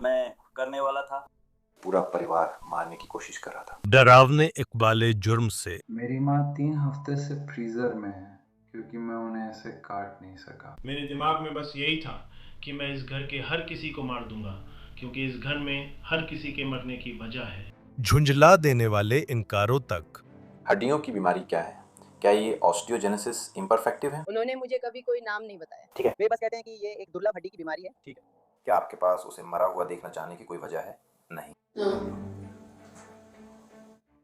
मैं करने वाला था। पूरा परिवार मारने की कोशिश कर रहा था। डरावने इकबाले जुर्म से। मेरी माँ 3 हफ्ते से फ्रीजर में है क्योंकि मैं उन्हें ऐसे काट नहीं सका। मेरे दिमाग में बस यही था कि मैं इस घर के हर किसी को मार दूंगा, क्योंकि इस घर में हर किसी के मरने की वजह है। झुंझला देने वाले इनकारों तक। हड्डियों की बीमारी क्या है? क्या ये ऑस्टियोजेनेसिस इम्परफेक्टिव है? उन्होंने मुझे कभी कोई नाम नहीं बताया। ठीक है। वे बस कहते हैं कि ये एक दुर्लभ हड्डी की बीमारी है। ठीक है। क्या आपके पास उसे मरा हुआ देखना चाहने की कोई वजह है? नहीं।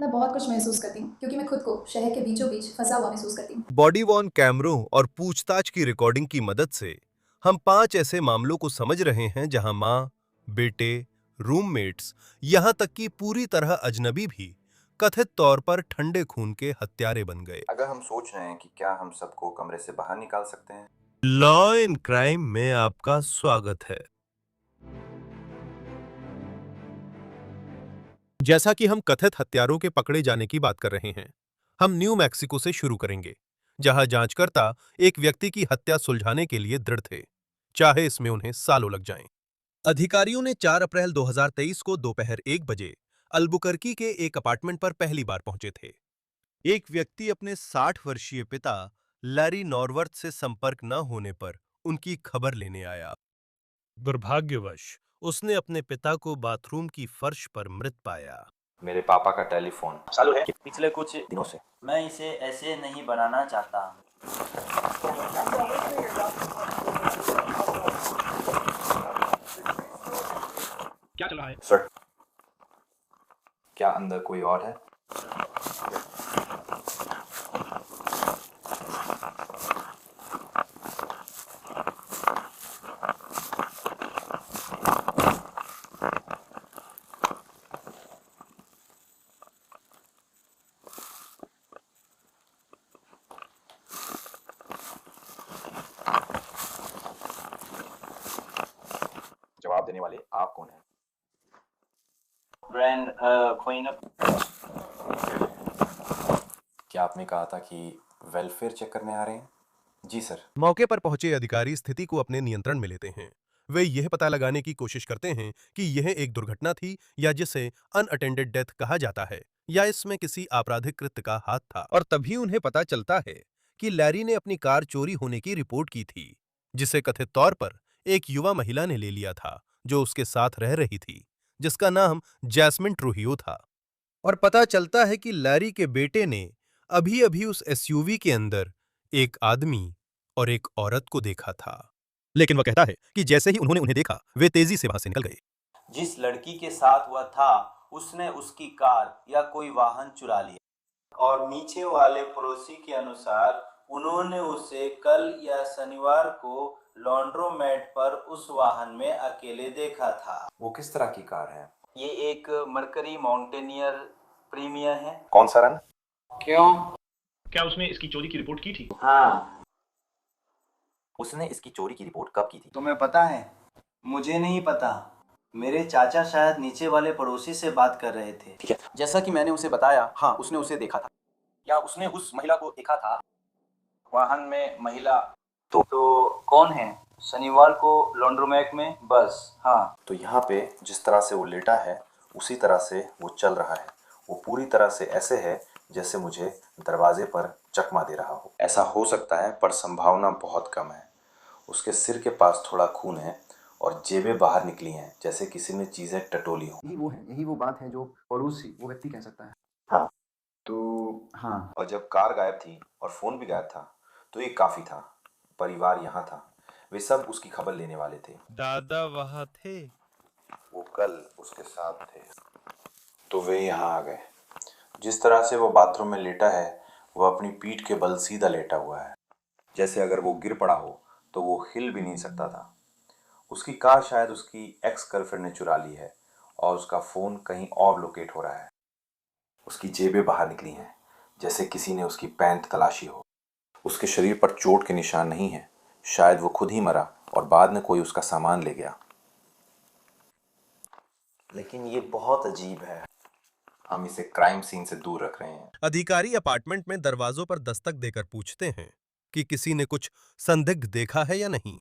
मैं बहुत कुछ महसूस करती हूँ क्योंकि मैं खुद को शहर के बीचों बीच फंसा हुआ महसूस करती हूँ। बॉडी वॉर्न कैमरों और पूछताछ की रिकॉर्डिंग की मदद से हम 5 ऐसे मामलों को समझ रहे हैं जहां मां, बेटे, रूममेट्स, यहां तक कि पूरी तरह अजनबी भी कथित तौर पर ठंडे खून के हत्यारे बन गए। अगर हम सोच रहे हैं कि क्या हम सबको कमरे से बाहर निकाल सकते हैं? लॉ इन क्राइम में आपका स्वागत है। जैसा कि हम कथित हत्यारों के पकड़े जाने की बात कर रहे हैं, हम न्यू मैक्सिको से शुरू करेंगे, जहां जांचकर्ता एक व्यक्ति की हत्या सुलझाने के लिए दृढ़ थे, चाहे इसमें उन्हें सालों लग जाएं। अधिकारियों ने 4 अप्रैल 2023 को दोपहर 1 बजे अल्बुकर्की के एक अपार्टमेंट पर पहली बार पहुंचे थे। एक व्यक्ति अपने 60 वर्षीय पिता लैरी नॉरवर्थ से संपर्क न होने पर उनकी खबर लेने आया। दुर्भाग्यवश उसने अपने पिता को बाथरूम की फर्श पर मृत पाया। मेरे पापा का टेलीफोन चालू है पिछले कुछ दिनों से। मैं इसे ऐसे नहीं बनाना चाहता। क्या चल रहा है? सर, क्या अंदर कोई और है? जवाब देने वाले आप कौन हैं? Brand queen up. क्या आपने कहा था कि वेलफेयर चेक करने आ रहे हैं? जी सर। मौके पर पहुंचे अधिकारी स्थिति को अपने नियंत्रण में लेते हैं। वे यह पता लगाने की कोशिश करते हैं कि यह एक दुर्घटना थी या जिसे अनअटेंडेड डेथ कहा जाता है, या इसमें किसी आपराधिक कृत्य का हाथ था। और तभी उन्हें पता चलता है कि लैरी ने अपनी कार चोरी होने की रिपोर्ट की थी, जिसे कथित तौर पर एक युवा महिला ने ले लिया था जो उसके साथ रह रही थी, जिसका नाम जैस्मिन ट्रूहियो था। और पता चलता है कि लैरी के बेटे ने अभी अभी उस एसयूवी के अंदर एक आदमी और एक औरत को देखा था। लेकिन वह कहता है कि जैसे ही उन्होंने उन्हें देखा, वे तेजी से वहां से निकल गए। जिस लड़की के साथ वह था उसने उसकी कार या कोई वाहन चुरा लिया और नीचे वाले पड़ोसी के अनुसार उन्होंने उसे कल या शनिवार को लॉन्ड्रोमेट पर उस वाहन में अकेले देखा था। वो किस तरह की कार है? ये एक मर्करी माउंटेनियर प्रीमियर है। कौन सा रंग? क्यों? क्या उसने इसकी चोरी की रिपोर्ट की थी? हाँ। उसने इसकी चोरी की रिपोर्ट कब की थी? तुम्हें पता है? मुझे नहीं पता। मेरे चाचा शायद नीचे वाले पड़ोसी से बात कर रहे थे। ठीक है। जैसा कि मैंने उसे बताया, हाँ, उसने उसे देखा था। क्या उसने उस महिला को देखा था? वाहन में महिला तो कौन है? शनिवार को लॉन्ड्रोमैट में? बस हाँ। तो यहाँ पे जिस तरह से वो लेटा है उसी तरह से वो चल रहा है। वो पूरी तरह से ऐसे है जैसे मुझे दरवाजे पर चकमा दे रहा हो। ऐसा हो सकता है पर संभावना बहुत कम है। उसके सिर के पास थोड़ा खून है और जेबें बाहर निकली हैं जैसे किसी ने चीजें टटोली हो। यही वो बात है जो पड़ोसी वो व्यक्ति कह सकता है। हाँ। तो हाँ। और जब कार गायब थी और फोन भी गायब था तो ये काफी था। परिवार यहाँ था, वे सब उसकी खबर लेने वाले थे। दादा वहां थे। वो कल उसके साथ थे तो वे यहाँ आ गए। जिस तरह से वो बाथरूम में लेटा है वो अपनी पीठ के बल सीधा लेटा हुआ है, जैसे अगर वो गिर पड़ा हो तो वो हिल भी नहीं सकता था। उसकी कार शायद उसकी एक्स गर्लफ्रेंड ने चुरा ली है और उसका फोन कहीं और लोकेट हो रहा है। उसकी जेबें बाहर निकली हैं जैसे किसी ने उसकी पैंट तलाशी हो। उसके शरीर पर चोट के निशान नहीं है, शायद वो खुद ही मरा और बाद में कोई उसका सामान ले गया। लेकिन ये बहुत अजीब है। हम इसे क्राइम सीन से दूर रख रहे हैं। अधिकारी अपार्टमेंट में दरवाजों पर दस्तक देकर पूछते हैं कि किसी ने कुछ संदिग्ध देखा है या नहीं।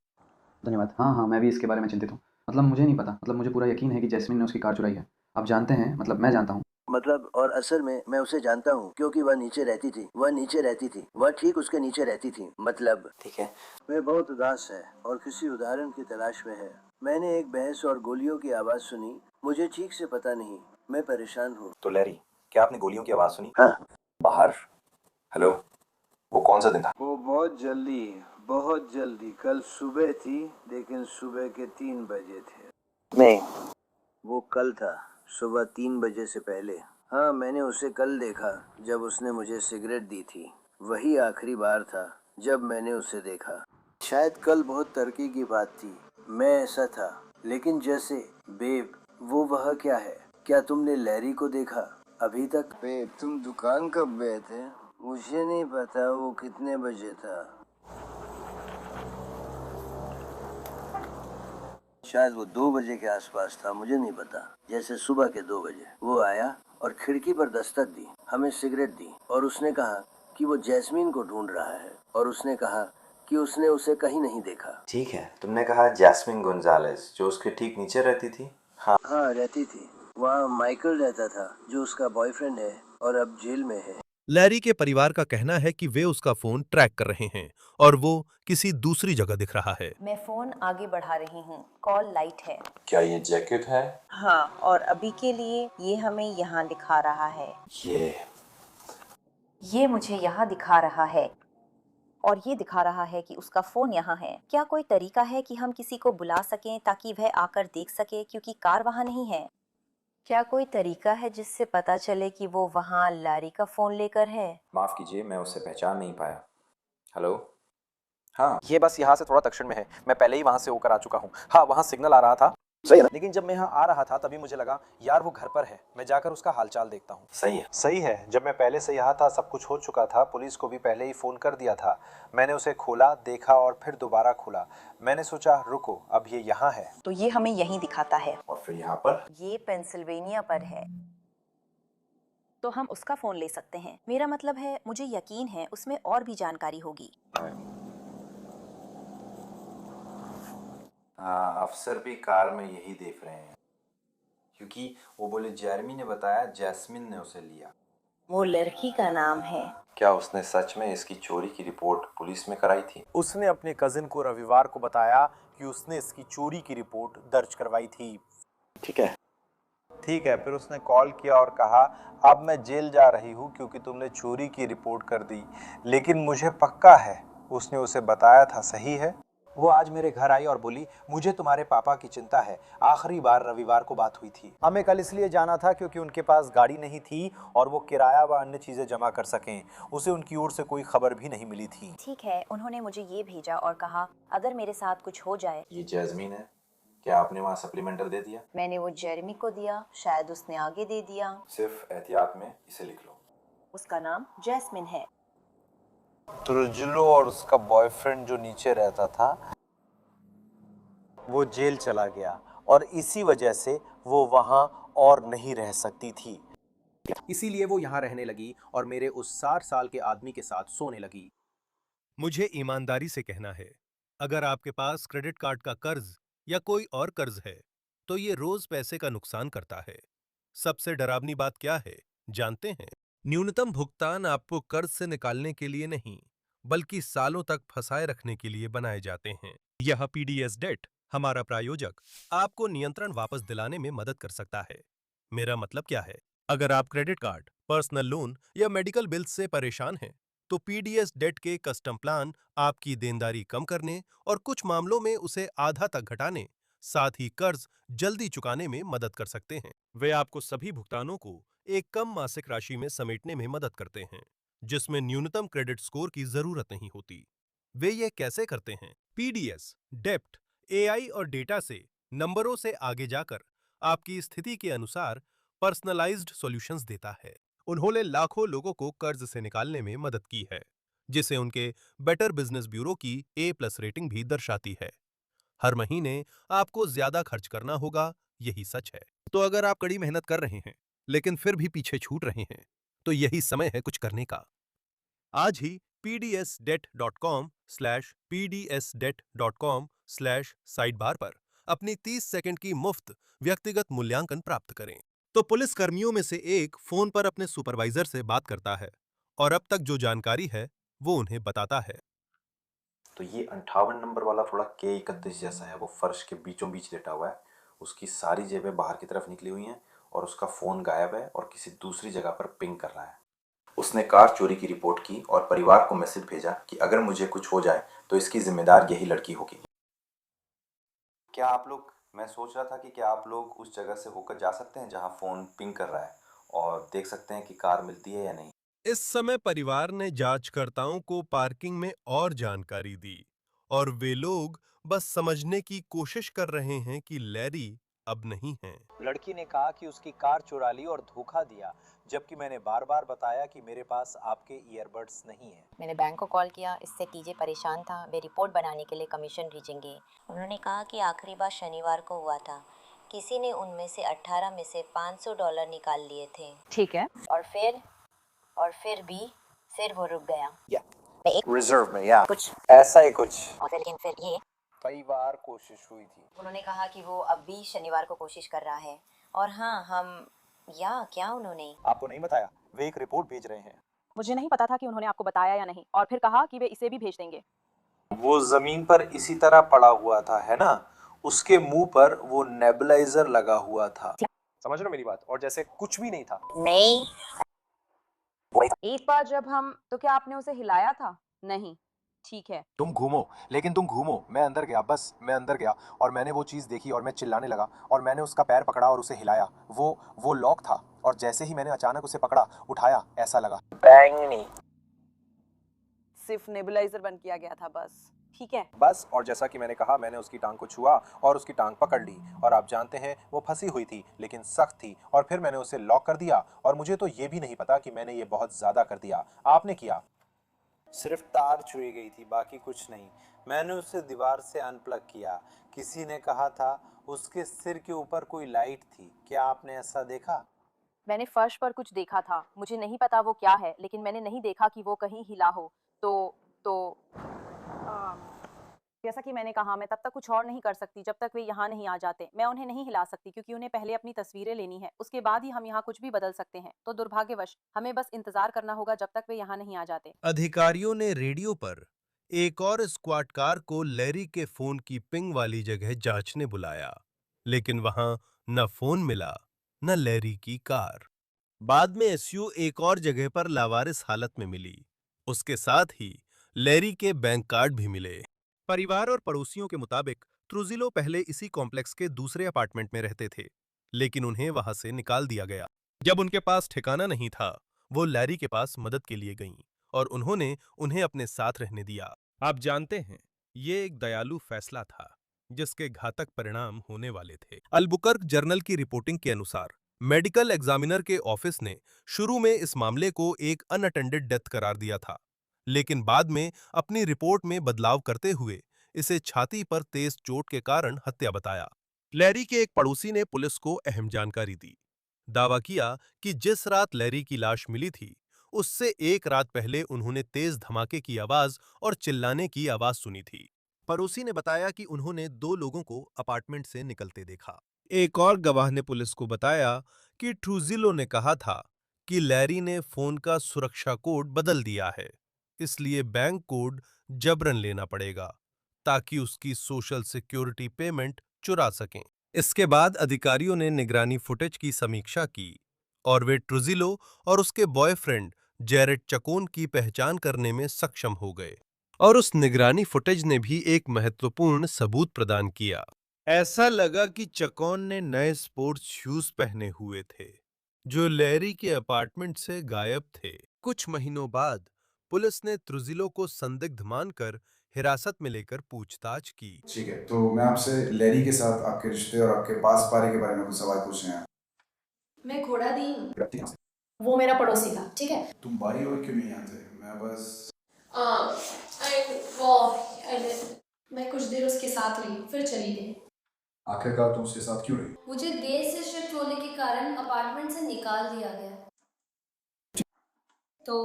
धन्यवाद। हाँ हाँ, मैं भी इसके बारे में चिंतित हूँ। मतलब मुझे नहीं पता, मतलब मुझे पूरा यकीन है कि जैस्मिन ने उसकी कार चुराई है। आप जानते हैं, मतलब मैं जानता हूँ। मतलब और असल में मैं उसे जानता हूँ क्योंकि वह नीचे रहती थी, वह ठीक उसके नीचे रहती थी। मतलब ठीक है। वह बहुत उदास है और किसी उदाहरण की तलाश में है। मैंने एक बहस और गोलियों की आवाज सुनी, मुझे ठीक से पता नहीं, मैं परेशान हूँ। तो लैरी, क्या आपने गोलियों की आवाज सुनी? हाँ, बाहर। हेलो, वो कौन सा दिन था? वो बहुत जल्दी कल सुबह थी, लेकिन सुबह के 3 बजे थे। नहीं, वो कल था, सुबह 3 बजे से पहले। हाँ, मैंने उसे कल देखा जब उसने मुझे सिगरेट दी थी। वही आखिरी बार था जब मैंने उसे देखा। शायद कल बहुत तरक्की की बात थी, मैं ऐसा था। लेकिन जैसे बेब, वह क्या है? क्या तुमने लैरी को देखा अभी तक? बेब, तुम दुकान कब गए थे? मुझे नहीं पता वो कितने बजे था। शायद वो 2 बजे के आसपास था, मुझे नहीं पता। जैसे सुबह के 2 बजे। वो आया और खिड़की पर दस्तक दी, हमें सिगरेट दी और उसने कहा कि वो जैस्मीन को ढूंढ रहा है और उसने कहा कि उसने उसे कहीं नहीं देखा। ठीक है, तुमने कहा जैस्मिन गोंजालेस जो उसके ठीक नीचे रहती थी? हाँ। हाँ, रहती थी। वहाँ माइकल रहता था जो उसका बॉयफ्रेंड है और अब जेल में है। लैरी के परिवार का कहना है कि वे उसका फोन ट्रैक कर रहे हैं और वो किसी दूसरी जगह दिख रहा है। मैं फोन आगे बढ़ा रही हूँ, कॉल लाइट है। क्या ये जैकेट है? हाँ, और अभी के लिए ये हमें यहाँ दिखा रहा है। ये मुझे यहाँ दिखा रहा है और ये दिखा रहा है कि उसका फोन यहाँ है। क्या कोई तरीका है कि हम किसी को बुला सकें ताकि वह आकर देख सके, क्योंकि कार वहाँ नहीं है? क्या कोई तरीका है जिससे पता चले कि वो वहाँ लैरी का फोन लेकर है? माफ कीजिए, मैं उसे पहचान नहीं पाया। हेलो। हाँ, ये बस यहाँ से थोड़ा दक्षिण में है। मैं पहले ही वहाँ से होकर आ चुका हूँ। हाँ, वहाँ सिग्नल आ रहा था, सही है ना? लेकिन जब मैं यहाँ आ रहा था तभी मुझे लगा यार वो घर पर है, मैं जाकर उसका हालचाल देखता हूँ। सही है। जब मैं पहले से यहाँ था सब कुछ हो चुका था, पुलिस को भी पहले ही फ़ोन कर दिया था। मैंने उसे खोला, देखा और फिर दोबारा खोला। मैंने सोचा रुको, अब ये यहाँ है। तो ये हमें यहीं दिखाता है और फिर यहाँ पर? ये पेंसिल्वेनिया पर है, तो हम उसका फोन ले सकते हैं। मेरा मतलब है, मुझे यकीन है उसमें और भी जानकारी होगी। हाँ, अफसर भी कार में यही देख रहे हैं, क्योंकि वो बोले जेरमी ने बताया जैस्मिन ने उसे लिया। वो लड़की का नाम है। क्या उसने सच में इसकी चोरी की रिपोर्ट पुलिस में कराई थी? उसने अपने कजिन को रविवार को बताया कि उसने इसकी चोरी की रिपोर्ट दर्ज करवाई थी। ठीक है। ठीक है, फिर उसने कॉल किया और कहा अब मैं जेल जा रही हूँ क्योंकि तुमने चोरी की रिपोर्ट कर दी। लेकिन मुझे पक्का है उसने उसे बताया था, सही है? वो आज मेरे घर आई और बोली मुझे तुम्हारे पापा की चिंता है, आखिरी बार रविवार को बात हुई थी। हमें कल इसलिए जाना था क्योंकि उनके पास गाड़ी नहीं थी और वो किराया व अन्य चीजें जमा कर सकें। उसे उनकी ओर से कोई खबर भी नहीं मिली थी। ठीक है, उन्होंने मुझे ये भेजा और कहा अगर मेरे साथ कुछ हो जाए। ये जैस्मिन है? क्या आपने वहाँ सप्लीमेंटल दे दिया? मैंने वो जेरेमी को दिया, शायद उसने आगे दे दिया। सिर्फ एहतियात में इसे लिख लो। उसका नाम जैस्मिन है। त्रुजलो और उसका बॉयफ्रेंड जो नीचे रहता था वो जेल चला गया और इसी वजह से वो वहां और नहीं रह सकती थी। इसीलिए वो यहाँ रहने लगी और मेरे उस 60 साल के आदमी के साथ सोने लगी। मुझे ईमानदारी से कहना है, अगर आपके पास क्रेडिट कार्ड का कर्ज या कोई और कर्ज है, तो ये रोज पैसे का नुकसान करता है। सबसे डरावनी बात क्या है, जानते हैं? न्यूनतम भुगतान आपको कर्ज से निकालने के लिए नहीं, बल्कि सालों तक फंसाए रखने के लिए बनाए जाते हैं। यह पीडीएस डेट, हमारा प्रायोजक, आपको नियंत्रण वापस दिलाने में मदद कर सकता है। मेरा मतलब क्या है? अगर आप क्रेडिट कार्ड, पर्सनल लोन या मेडिकल बिल्स से परेशान हैं, तो पीडीएस डेट के कस्टम प्लान आपकी देनदारी कम करने और कुछ मामलों में उसे आधा तक घटाने, साथ ही कर्ज जल्दी चुकाने में मदद कर सकते हैं। वे आपको सभी भुगतानों को एक कम मासिक राशि में समेटने में मदद करते हैं, जिसमें न्यूनतम क्रेडिट स्कोर की जरूरत नहीं होती। वे ये कैसे करते हैं? पीडीएस डेप्ट एआई और डेटा से नंबरों से आगे जाकर आपकी स्थिति के अनुसार पर्सनलाइज्ड सॉल्यूशंस देता है। उन्होंने लाखों लोगों को कर्ज से निकालने में मदद की है, जिसे उनके बेटर बिजनेस ब्यूरो की A+ रेटिंग भी दर्शाती है। हर महीने आपको ज्यादा खर्च करना होगा, यही सच है। तो अगर आप कड़ी मेहनत कर रहे हैं लेकिन फिर भी पीछे छूट रहे हैं, तो यही समय है कुछ करने का। आज ही pdsdebt.com/pdsdebt.com/sidebar पर अपनी 30 सेकंड की मुफ्त व्यक्तिगत मूल्यांकन प्राप्त करें। तो पुलिस कर्मियों में से एक फोन पर अपने सुपरवाइजर से बात करता है और अब तक जो जानकारी है वो उन्हें बताता है। तो ये 58 नंबर वाला थोड़ा K31 जैसा है, वो फर्श के बीचों बीच लेटा हुआ है, उसकी सारी जेबें बाहर की तरफ निकली हुई हैं और उसका फ़ोन गायब है और किसी दूसरी जगह पर पिंग कर रहा है। उसने कार चोरी की रिपोर्ट की और परिवार को मैसेज भेजा कि अगर मुझे कुछ हो जाए तो इसकी जिम्मेदार यही लड़की होगी। क्या आप लोग, मैं सोच रहा था कि क्या आप लोग उस जगह से होकर जा सकते हैं जहां फ़ोन पिंग कर रहा है और देख सकते हैं कि कार मिलती है या नहीं। इस समय परिवार ने जांचकर्ताओं को पार्किंग में और जानकारी दी और वे लोग बस समझने की कोशिश कर रहे हैं कि लैरी अब नहीं है। लड़की ने कहा कि उसकी कार चुरा ली और धोखा दिया, जबकि मैंने बार-बार बताया कि मेरे पास आपके ईयरबड्स नहीं हैं। मैंने बैंक को कॉल किया, इससे टीजे परेशान था, वे रिपोर्ट बनाने के लिए कमीशन भेजेंगे। उन्होंने कहा कि आखिरी बार शनिवार को हुआ था, किसी ने उनमें से 18 में से $500 निकाल लिए थे। ठीक है। और फिर वो रुक गया। रिजर्व में या कुछ ऐसा ही कुछ। और लेकिन फिर ये कई बार कोशिश हुई थी। उन्होंने कहा कि वो अब भी शनिवार को कोशिश कर रहा है। और हाँ, क्या उन्होंने आपको नहीं बताया? वे एक रिपोर्ट भेज रहे हैं। मुझे नहीं पता था कि उन्होंने आपको बताया या नहीं, और फिर कहा कि वे इसे भी भेज देंगे। वो जमीन पर इसी तरह पड़ा हुआ था, है ना? उसके मुंह पर वो नेबुलाइजर लगा हुआ था। समझ रहे हो मेरी बात? और जैसे कुछ भी नहीं था। नहीं। एक बार जब हम, तो क्या आपने उसे हिलाया था? नहीं। ठीक है। तुम घूमो, लेकिन तुम घूमो। मैं अंदर गया, बस मैं अंदर गया और मैंने वो चीज़ देखी और मैं चिल्लाने लगा और मैंने उसका पैर पकड़ा और उसे हिलाया। वो लॉक था और जैसे ही मैंने अचानक उसे पकड़ा, उठाया, ऐसा लगा बैंग नहीं। सिर्फ नेबुलाइजर बंद किया गया था बस। ठीक है। बस, और जैसा कि मैंने कहा, मैंने उसकी टांग को छुआ और उसकी टांग पकड़ ली और आप जानते हैं वो फंसी हुई थी लेकिन सख्त थी और फिर मैंने उसे लॉक कर दिया और मुझे तो ये भी नहीं पता कि मैंने ये बहुत ज़्यादा कर दिया। आपने किया। सिर्फ तार छुई गई थी, बाकी कुछ नहीं। मैंने उसे दीवार से अनप्लग किया। किसी ने कहा था उसके सिर के ऊपर कोई लाइट थी। क्या आपने ऐसा देखा? मैंने फर्श पर कुछ देखा था, मुझे नहीं पता वो क्या है, लेकिन मैंने नहीं देखा कि वो कहीं हिला हो। तो जैसा कि मैंने कहा, मैं तब तक कुछ और नहीं कर सकती जब तक वे यहाँ नहीं आ जाते। मैं उन्हें नहीं हिला सकती क्योंकि उन्हें पहले अपनी तस्वीरें लेनी है, उसके बाद ही हम यहाँ कुछ भी बदल सकते हैं। तो दुर्भाग्यवश हमें बस इंतजार करना होगा जब तक वे यहाँ नहीं आ जाते। अधिकारियों ने रेडियो पर एक और स्क्वाड कार को लैरी के फोन की पिंग वाली जगह जांचने बुलाया, लेकिन वहां न फोन मिला न लैरी की कार। बाद में एसयू एक और जगह पर लावारिस हालत में मिली। उसके साथ ही लैरी के बैंक कार्ड भी मिले। परिवार और पड़ोसियों के मुताबिक ट्रुजिलो पहले इसी कॉम्प्लेक्स के दूसरे अपार्टमेंट में रहते थे, लेकिन उन्हें वहां से निकाल दिया गया। जब उनके पास ठिकाना नहीं था, वो लैरी के पास मदद के लिए गईं और उन्होंने उन्हें अपने साथ रहने दिया। आप जानते हैं, ये एक दयालु फैसला था जिसके घातक परिणाम होने वाले थे। अल्बुकर्क जर्नल की रिपोर्टिंग के अनुसार मेडिकल एग्जामिनर के ऑफिस ने शुरू में इस मामले को एक अनअटेंडेड डेथ करार दिया था, लेकिन बाद में अपनी रिपोर्ट में बदलाव करते हुए इसे छाती पर तेज चोट के कारण हत्या बताया। लैरी के एक पड़ोसी ने पुलिस को अहम जानकारी दी। दावा किया कि जिस रात लैरी की लाश मिली थी, उससे एक रात पहले उन्होंने तेज धमाके की आवाज और चिल्लाने की आवाज सुनी थी। पड़ोसी ने बताया कि उन्होंने 2 लोगों को अपार्टमेंट से निकलते देखा। एक और गवाह ने पुलिस को बताया कि ट्रुजिलो ने कहा था कि लैरी ने फोन का सुरक्षा कोड बदल दिया है, इसलिए बैंक कोड जबरन लेना पड़ेगा ताकि उसकी सोशल सिक्योरिटी पेमेंट चुरा सकें। इसके बाद अधिकारियों ने निगरानी फुटेज की समीक्षा की और वे ट्रुजिलो और उसके बॉयफ्रेंड जेरेड चकोन की पहचान करने में सक्षम हो गए, और उस निगरानी फुटेज ने भी एक महत्वपूर्ण सबूत प्रदान किया। ऐसा लगा कि चकोन ने नए स्पोर्ट्स शूज पहने हुए थे जो लैरी के अपार्टमेंट से गायब थे। कुछ महीनों बाद पुलिस ने ट्रुजिलो को संदिग्ध मानकर हिरासत में लेकर पूछताछ की। ठीक है, तो मैं आपसे लैरी के साथ आपके रिश्ते और आपके पास पारे के बारे में कुछ सवाल पूछने हैं। मैं घोड़ा दी हूँ। वो मेरा पड़ोसी था, ठीक है। तुम बाई और क्यों नहीं आते? मैं बस मैं कुछ देर उसके साथ रही, फिर चली गई। आखिरकार तुम उसके साथ क्यों रही? मुझे देर से शिफ्ट होने के कारण अपार्टमेंट से निकाल दिया गया, तो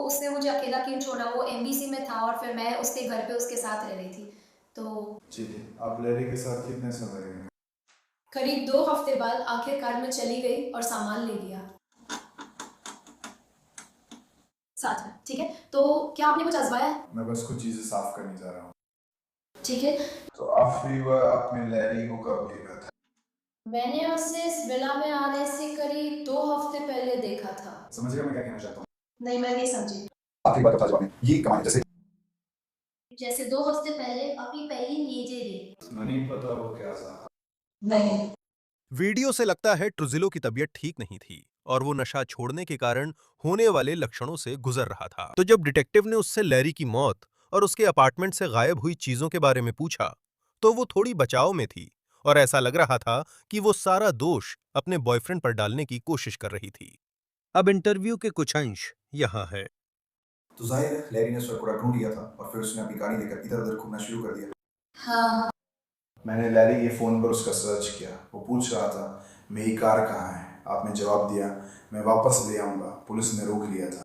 उसने मुझे अकेला क्यों छोड़ा? वो एमबीसी में था और फिर मैं उसके घर पे उसके साथ रह रही थी। तो ठीक है, आप लैरी के साथ कितने समय रहे? करीब 2 हफ्ते बाद आखिरकार मैं चली गई और सामान ले लिया साथ में। ठीक है, तो क्या आपने कुछ आजमाया है? मैं बस कुछ चीजें साफ करने जा रहा हूँ। ठीक है। तो आखिरी बार आपने लैरी को कब देखा था? मैंने उसे इस विला में आने से करीब 2 हफ्ते पहले देखा था। समझ गया मैं क्या कहना चाहता हूँ? नहीं, मैं नहीं समझी। आखिरी बार कब था जब आपने ये कमाया? जैसे 2 हफ्ते पहले अपनी पहली नीचे दी। नहीं पता वो क्या था। नहीं। वीडियो से लगता है ट्रुजिलो की तबीयत ठीक नहीं थी और वो नशा छोड़ने के कारण होने वाले लक्षणों से गुजर रहा था। तो जब डिटेक्टिव ने उससे लैरी की मौत और उसके अपार्टमेंट से गायब हुई चीजों के बारे में पूछा तो वो थोड़ी बचाव में थी और ऐसा लग रहा था कि वो सारा दोष अपने बॉयफ्रेंड पर डालने की कोशिश कर रही थी। अब इंटरव्यू के कुछ अंश यहाँ हैं। तो जाहिर है लैरी ने उसका कूड़ा ढूंढ लिया था और फिर उसने अपनी गाड़ी लेकर इधर उधर घूमना शुरू कर दिया। हाँ। मैंने लैरी के फ़ोन पर उसका सर्च किया। वो पूछ रहा था मेरी कार कहाँ है। आपने जवाब दिया मैं वापस ले आऊँगा। पुलिस ने रोक लिया था।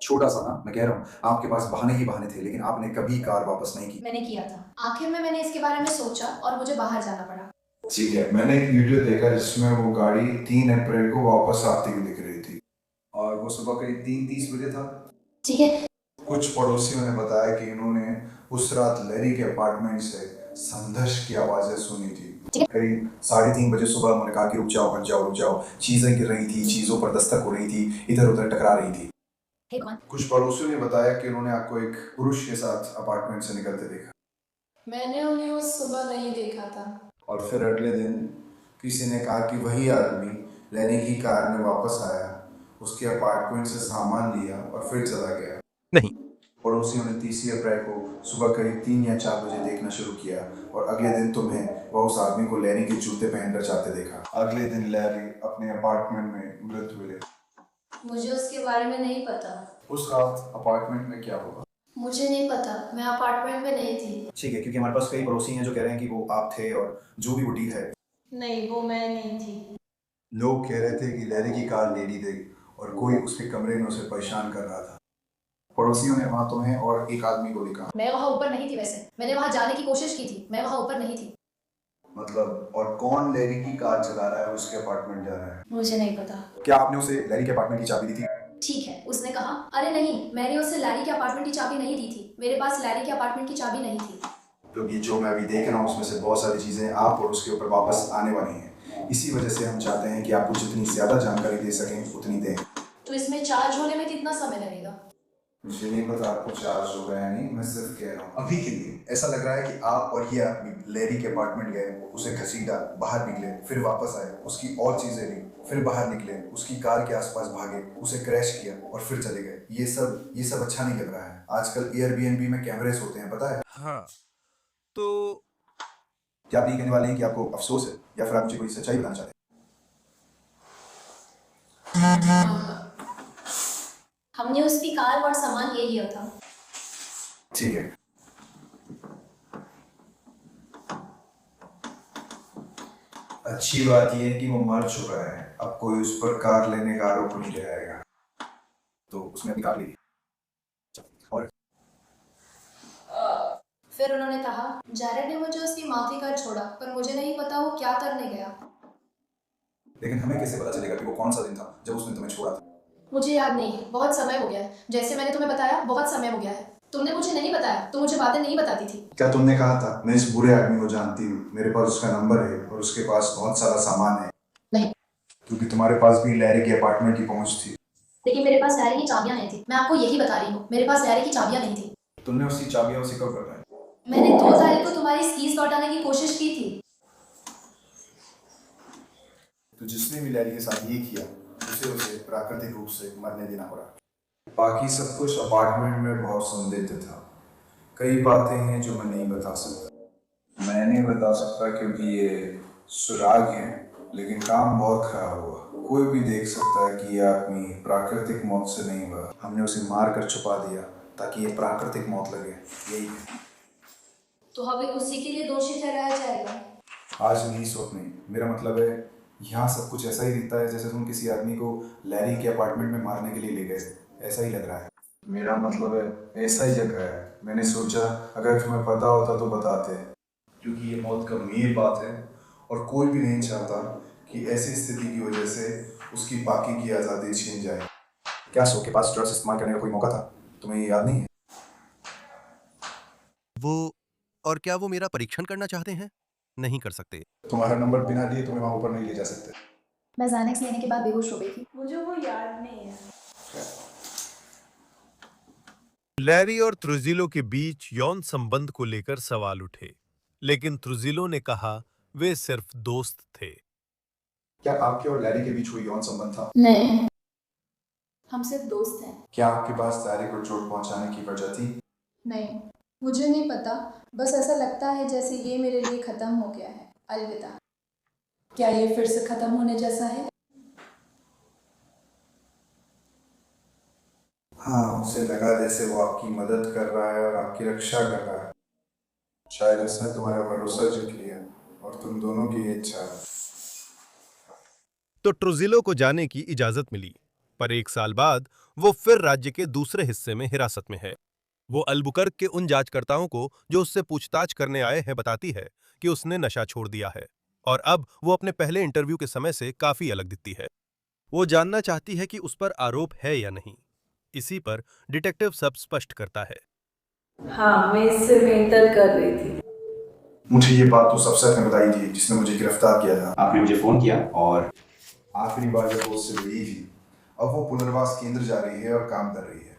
छोटा सा ना, मैं कह रहा हूँ आपके पास बहाने ही बहाने थे, लेकिन आपने कभी कार वापस नहीं की। मैंने किया था। आखिर में मैंने इसके बारे में सोचा और मुझे बाहर जाना पड़ा। ठीक है, मैंने एक वीडियो देखा जिसमें वो गाड़ी 3 अप्रैल को वापस आती हुई दिख रही थी और वो सुबह करीब 3:30 बजे था। ठीक है। कुछ पड़ोसियों ने बताया कि इन्होंने उस रात लैरी के अपार्टमेंट से संघर्ष की आवाजें सुनी थी। करीब 3:30 बजे सुबह उन्होंने कहा कि रुक जाओ रुक जाओ रुक जाओ। चीजें गिर रही थी, चीजों पर दस्तक हो रही थी, इधर उधर टकरा रही थी। कुछ पड़ोसियों ने बताया कि उन्होंने आपको एक पुरुष के साथ अपार्टमेंट से निकलते देखा। मैंने उन्हें उस सुबह नहीं देखा था। और फिर अगले दिन किसी ने कहा कि वही आदमी लैरी की कार में वापस आया, उसके अपार्टमेंट से सामान लिया और फिर चला गया। नहीं। पड़ोसियों ने 30 अप्रैल को सुबह करीब 3 या 4 बजे देखना शुरू किया और अगले दिन तुम्हें वह उस आदमी को लैरी के जूते पहनकर जाते देखा। अगले दिन लैरी अपने अपार्टमेंट में मृत मिले। मुझे उसके बारे में नहीं पता। उस रात अपार्टमेंट में क्या हुआ? मुझे नहीं पता, मैं अपार्टमेंट में नहीं थी। ठीक है, क्योंकि हमारे पास कई पड़ोसी हैं जो कह रहे हैं कि वो आप थे और जो भी वो डील है। नहीं, वो मैं नहीं थी। लोग कह रहे थे कि लैरी की कार लेडी थी और कोई उसके कमरे में उसे परेशान कर रहा था। पड़ोसियों ने वहाँ तुम्हें और एक आदमी को देखा। मैं वहाँ ऊपर नहीं थी। वैसे मैंने वहाँ जाने की कोशिश की थी, मैं वहाँ ऊपर नहीं थी। मतलब और कौन लैरी की कार चला रहा है, उसके अपार्टमेंट जा रहा है? मुझे नहीं पता। क्या आपने उसे लैरी के अपार्टमेंट की चाबी दी थी? ठीक है, उसने कहा अरे नहीं, मैंने उसे लैरी के अपार्टमेंट की चाबी नहीं दी थी। मेरे पास लैरी के अपार्टमेंट की चाबी नहीं थी। क्योंकि जो मैं अभी देख रहा हूँ उसमें से बहुत सारी चीजें आप और उसके ऊपर वापस आने वाली हैं। इसी वजह से हम चाहते हैं कि आपको जितनी ज्यादा जानकारी दे सकें उतनी दें। तो इसमें चार्ज होने में कितना समय लगेगा? मुझे नहीं पता आपको चार्ज होगा या नहीं, मैं सिर्फ कह रहा हूँ अभी के लिए ऐसा लग रहा है कि आप और ये आदमी लैरी के अपार्टमेंट गए, उसे घसीटा, बाहर निकले, फिर वापस आए, उसकी और चीजें ली, फिर बाहर निकले, उसकी कार के आसपास भागे, उसे क्रैश किया और फिर चले गए। ये सब अच्छा नहीं लग रहा है। आजकल एयरबीएनबी में कैमरेस होते हैं, पता है? हाँ, तो क्या आप ये कहने वाले हैं कि आपको अफसोस है या फिर आप मुझे कोई सच्चाई बताना चाहते हैं? हमने उसकी कार और सामान ले लिया था। ठीक है। अच्छी बात यह है कि वो मर चुका है। अब कोई उस पर कार लेने का आरोप नहीं लगाएगा। तो उसने अपनी कार ली और फिर उन्होंने कहा जारेड ने मुझे उसकी माफी का छोड़ा, पर मुझे नहीं पता वो क्या करने गया। लेकिन हमें कैसे पता चलेगा कि वो कौन सा दिन था जब उसने तुम्हें छोड़ा था? मुझे याद नहीं, बहुत समय हो गया है। जैसे मैंने तुम्हें बताया, बहुत समय हो गया है। तुमने मुझे नहीं बताया, तो मुझे बातें नहीं बताती थी। क्या तुमने कहा था मैं इस बुरे आदमी को जानती हूँ, मेरे पास उसका नंबर है और उसके पास बहुत सारा सामान है? नहीं, क्योंकि तुम्हारे पास भी लैरी के अपार्टमेंट की पहुंच थी। लेकिन मेरे पास लैरी की चाबियां नहीं थी। मैं आपको यही बता रही हूँ, मेरे पास लैरी की चाबियां नहीं थी। तुमने उसकी चाबियां उसे कब बताई? मैंने 2 तारीख को तुम्हारी कीज लौटाने की कोशिश की थी। तो जिसने भी लैरी के साथ ये किया उसे प्राकृतिक रूप से मरने देना पड़ा। बाकी सब कुछ अपार्टमेंट में बहुत संदिग्ध था। कई बातें हैं जो मैं नहीं बता सकता। मैं नहीं बता सकता क्योंकि ये सुराग है, लेकिन काम बहुत खराब हुआ। कोई भी देख सकता है कि ये आदमी प्राकृतिक मौत से नहीं हुआ। हमने उसे मार कर छुपा दिया ताकि ये प्राकृतिक मौत लगे। यही है। तो हमें उसी के लिए दोषी ठहराया जाएगा? आज नहीं, इस वक्त नहीं। मेरा मतलब है यहाँ सब कुछ ऐसा ही दिखता है जैसे तुम किसी आदमी को लैरी के अपार्टमेंट में मारने के लिए ले गए। ऐसा ही लग रहा है। मेरा मतलब है ऐसा ही जगह है। मैंने सोचा अगर तुम्हें पता होता तो बताते, क्योंकि ये मौत का मेल बात है और कोई भी नहीं चाहता कि ऐसी स्थिति की वजह से उसकी बाकी की आज़ादी छीन जाए। क्या सो के पास ड्रग्स इस्तेमाल करने का कोई मौका था? तुम्हें ये याद नहीं है? और क्या वो मेरा परीक्षण करना चाहते हैं? नहीं कर सकते। तुम्हारा नंबर बिना लिए तुम्हें वहां ऊपर नहीं ले जा सकते। मैं ज़ैनेक्स लेने के बाद बेहोश हो गई थी। मुझे वो याद नहीं है। लैरी और ट्रुजिलो के बीच यौन संबंध को लेकर सवाल उठे, लेकिन ट्रुजिलो ने कहा वे सिर्फ दोस्त थे। क्या आपके और लैरी के बीच कोई यौन संबंध था? नहीं, हम सिर्फ दोस्त हैं। क्या आपके पास लैरी को चोट पहुंचाने की वजह थी? नहीं, मुझे नहीं पता, बस ऐसा लगता है जैसे ये मेरे लिए खत्म हो गया है। अलविदा। क्या ये फिर से खत्म होने जैसा है? हाँ, उसे लगा जैसे वो आपकी मदद कर रहा है और आपकी रक्षा कर रहा है। शायद उसने तुम्हारा भरोसा जीत लिया और तुम दोनों की इच्छा। तो ट्रुजिलो को जाने की इजाजत मिली, पर 1 साल बाद वो फिर राज्य के दूसरे हिस्से में हिरासत में है। वो अल्बुकर्क के उन जांचकर्ताओं को जो उससे पूछताछ करने आए हैं बताती है कि उसने नशा छोड़ दिया है और अब वो अपने पहले इंटरव्यू के समय से काफी अलग दिखती है। वो जानना चाहती है कि उस पर आरोप है या नहीं। इसी पर डिटेक्टिव सब स्पष्ट करता है। हाँ, मैं इससे बेहतर कर रही थी। मुझे ये बात तो सबसे पहले बताई थी जिसने मुझे गिरफ्तार किया था। आपने मुझे फोन किया और आखिरी बार जब वो उससे मिली थी, अब वो पुनर्वास केंद्र जा रही है और काम कर रही है।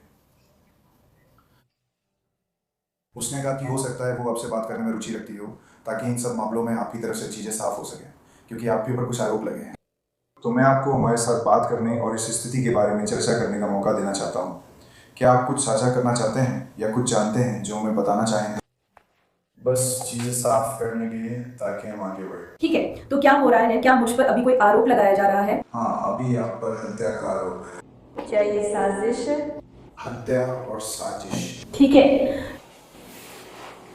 उसने कहा कि हो सकता है वो आपसे बात करने में रुचि रखती हो, ताकि इन सब मामलों में आपकी तरफ से चीजें साफ हो सके, क्योंकि आपके ऊपर कुछ आरोप लगे हैं। तो मैं आपको हमारे साथ बात करने और इस स्थिति के बारे में चर्चा करने का मौका देना चाहता हूँ। क्या आप कुछ साझा करना चाहते हैं या कुछ जानते हैं जो हमें बताना चाहेंगे? बस चीजें साफ करने के लिए, ताकि हम आगे बढ़े। ठीक है, तो क्या हो रहा है? क्या मुझ पर अभी कोई आरोप लगाया जा रहा है? हाँ, अभी आप पर हत्या का आरोप है। क्या ये साजिश है? हत्या और साजिश। ठीक है,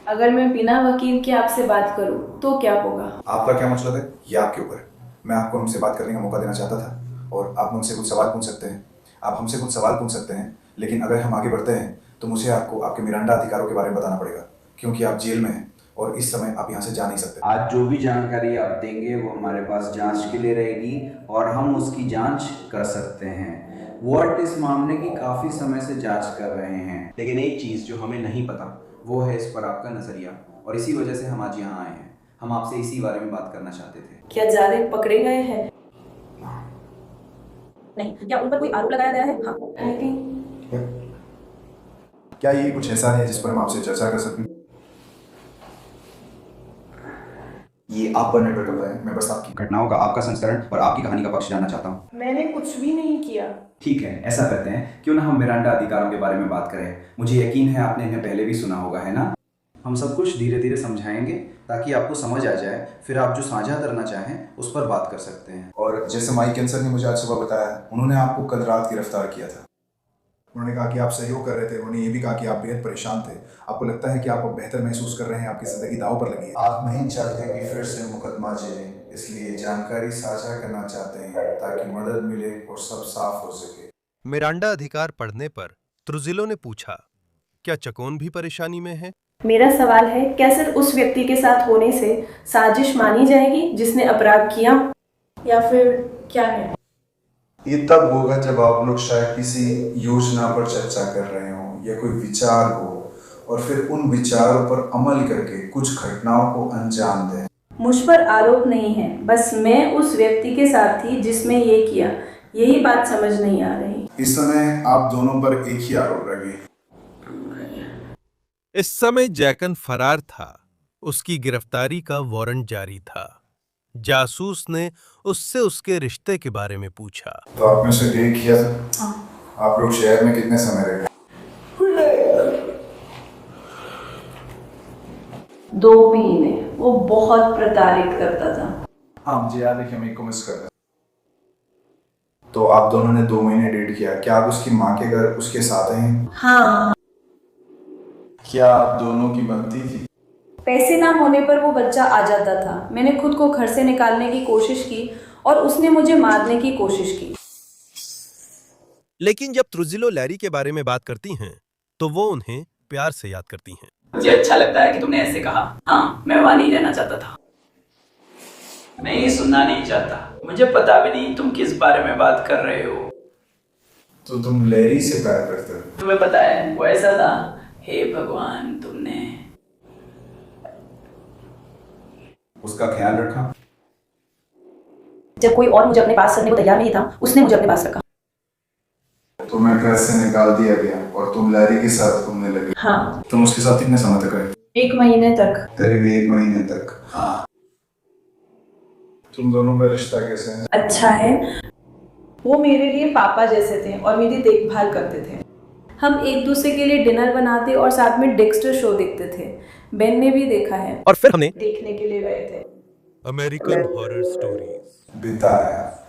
अगर मैं बिना वकील के आपसे बात करूं तो क्या होगा? आपका क्या मतलब है ये आपके ऊपर है। मैं आपको हमसे बात करने का मौका देना चाहता था और आप मुझसे कुछ सवाल पूछ सकते हैं। आप हमसे कुछ सवाल पूछ सकते हैं, लेकिन अगर हम आगे बढ़ते हैं तो मुझे आपको आपके मिरांडा अधिकारों के बारे में बताना पड़ेगा, क्योंकि आप जेल में हैं और इस समय आप यहाँ से जा नहीं सकते। आज जो भी जानकारी आप देंगे वो हमारे पास जांच के लिए रहेगी और हम उसकी जांच कर सकते हैं। वार्ड इस मामले की काफ़ी समय से जांच कर रहे हैं, लेकिन एक चीज़ जो हमें नहीं पता वो है इस पर आपका नज़रिया, और इसी वजह से हम आज यहाँ आए हैं। हम आपसे इसी बारे में बात करना चाहते थे। क्या जालिम पकड़े गए हैं? नहीं, क्या उन पर कोई आरोप लगाया गया है? हाँ, क्या ये कुछ ऐसा है जिस पर हम आपसे चर्चा कर सकते हैं? ये आप पर निर्भर करता है। मैं बस आपकी घटनाओं का आपका संस्करण और आपकी कहानी का पक्ष जानना चाहता हूँ। मैंने कुछ भी नहीं किया। ठीक है, ऐसा करते हैं, क्यों ना हम मिरांडा अधिकारों के बारे में बात करें। मुझे यकीन है आपने इन्हें पहले भी सुना होगा, है ना? हम सब कुछ धीरे धीरे समझाएंगे ताकि आपको समझ आ जाए, फिर आप जो साझा करना चाहें उस पर बात कर सकते हैं। और जैसे माइक कैंसर ने मुझे आज सुबह बताया, उन्होंने आपको कल रात गिरफ्तार किया था। उन्होंने कहा कि आप सहयोग कर रहे थे। उन्होंने ये भी कहा कि आप बेहद परेशान थे। आपको लगता है कि आप अब बेहतर महसूस कर रहे हैं, आपकी जिंदगी दांव पर लगी है। आप नहीं चाहते कि फिर से मुकदमा चले, इसलिए जानकारी साझा करना चाहते हैं ताकि मदद मिले और सब साफ हो सके। मिरांडा अधिकार पढ़ने पर ट्रुजिलो ने पूछा, क्या चकोन भी परेशानी में है? मेरा सवाल है, क्या सिर्फ उस व्यक्ति के साथ होने से साजिश मानी जाएगी जिसने अपराध किया, या फिर क्या है? ये तब होगा जब आप लोग शायद किसी योजना पर चर्चा कर रहे हो या कोई विचार हो, और फिर उन विचारों पर अमल करके कुछ घटनाओं को अंजाम दें। मुझ पर आरोप नहीं है, बस मैं उस व्यक्ति के साथ थी जिसने ये किया। यही बात समझ नहीं आ रही। इस समय आप दोनों पर एक ही आरोप लगे। इस समय जैकन फरार था। उसकी गिरफ्तारी का वारंट जारी था। जासूस ने उससे उसके रिश्ते के बारे में पूछा। तो आपने उसे डेट किया था? आप लोग शहर में कितने समय रहे? 2 महीने। वो बहुत प्रताड़ित करता था। हाँ, मुझे याद है कि हम एक को मिस कर रहे। तो आप दोनों ने 2 महीने डेट किया। क्या आप उसकी माँ के घर उसके साथ हैं? हाँ। क्या आप दोनों की बनती थी? पैसे ना होने पर वो बच्चा आ जाता था। मैंने खुद को घर से निकालने की कोशिश की और उसने मुझे मारने की कोशिश की। लेकिन जब ट्रुजिलो लैरी के बारे में बात करती हैं, तो वो उन्हें प्यार से याद करती हैं। मुझे अच्छा लगता है कि तुमने ऐसे कहा। हाँ, मैं वहां नहीं रहना चाहता था। मैं ये सुनना नहीं चाहता। मुझे पता भी नहीं तुम किस बारे में बात कर रहे हो। तो तुम लैरी से प्यार करते हो? तुम्हें पता है वो ऐसा था। हे भगवान, तुमने उसका ख्याल रखा? जब कोई और मुझे अपने पास रखने को तैयार नहीं था, उसने मुझे अपने पास रखा। तुम्हें घर से निकाल दिया गया और तुम लैरी के साथ घूमने लगे? हाँ। तुम उसके साथ कितने समय तक रहे? 1 महीने तक। करीब 1 महीने तक। हाँ। तुम दोनों का रिश्ता कैसे है? अच्छा है। वो मेरे लिए पापा जैसे थे और मेरी देखभाल करते थे। हम एक दूसरे के लिए डिनर बनाते और साथ में डेक्स्टर शो देखते थे। बेन ने भी देखा है। और फिर हमने देखने के लिए गए थे। अमेरिकन हॉरर स्टोरीज बिताया,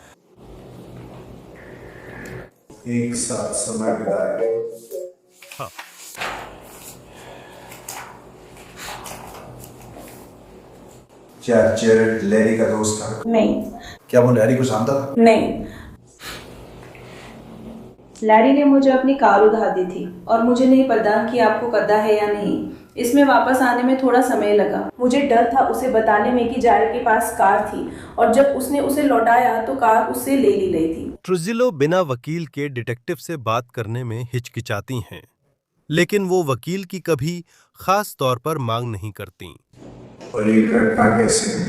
एक साथ समय बिताया। हाँ। क्या जेरेड लैरी का दोस्त था? नहीं। क्या वो लैरी को जानता था? नहीं। लैरी ने मुझे अपनी कार उधार दी थी और मुझे नहीं पता कि आपको पता है या नहीं, इसमें वापस आने में थोड़ा समय लगा। मुझे डर था उसे बताने में कि जारे के पास कार थी और जब उसने उसे लौटाया तो कार उससे ले ली गई थी। ट्रुजिलो बिना वकील के डिटेक्टिव से बात करने में हिचकिचाती हैं, लेकिन वो वकील की कभी खास तौर पर मांग नहीं करती। और ये घटना कैसे?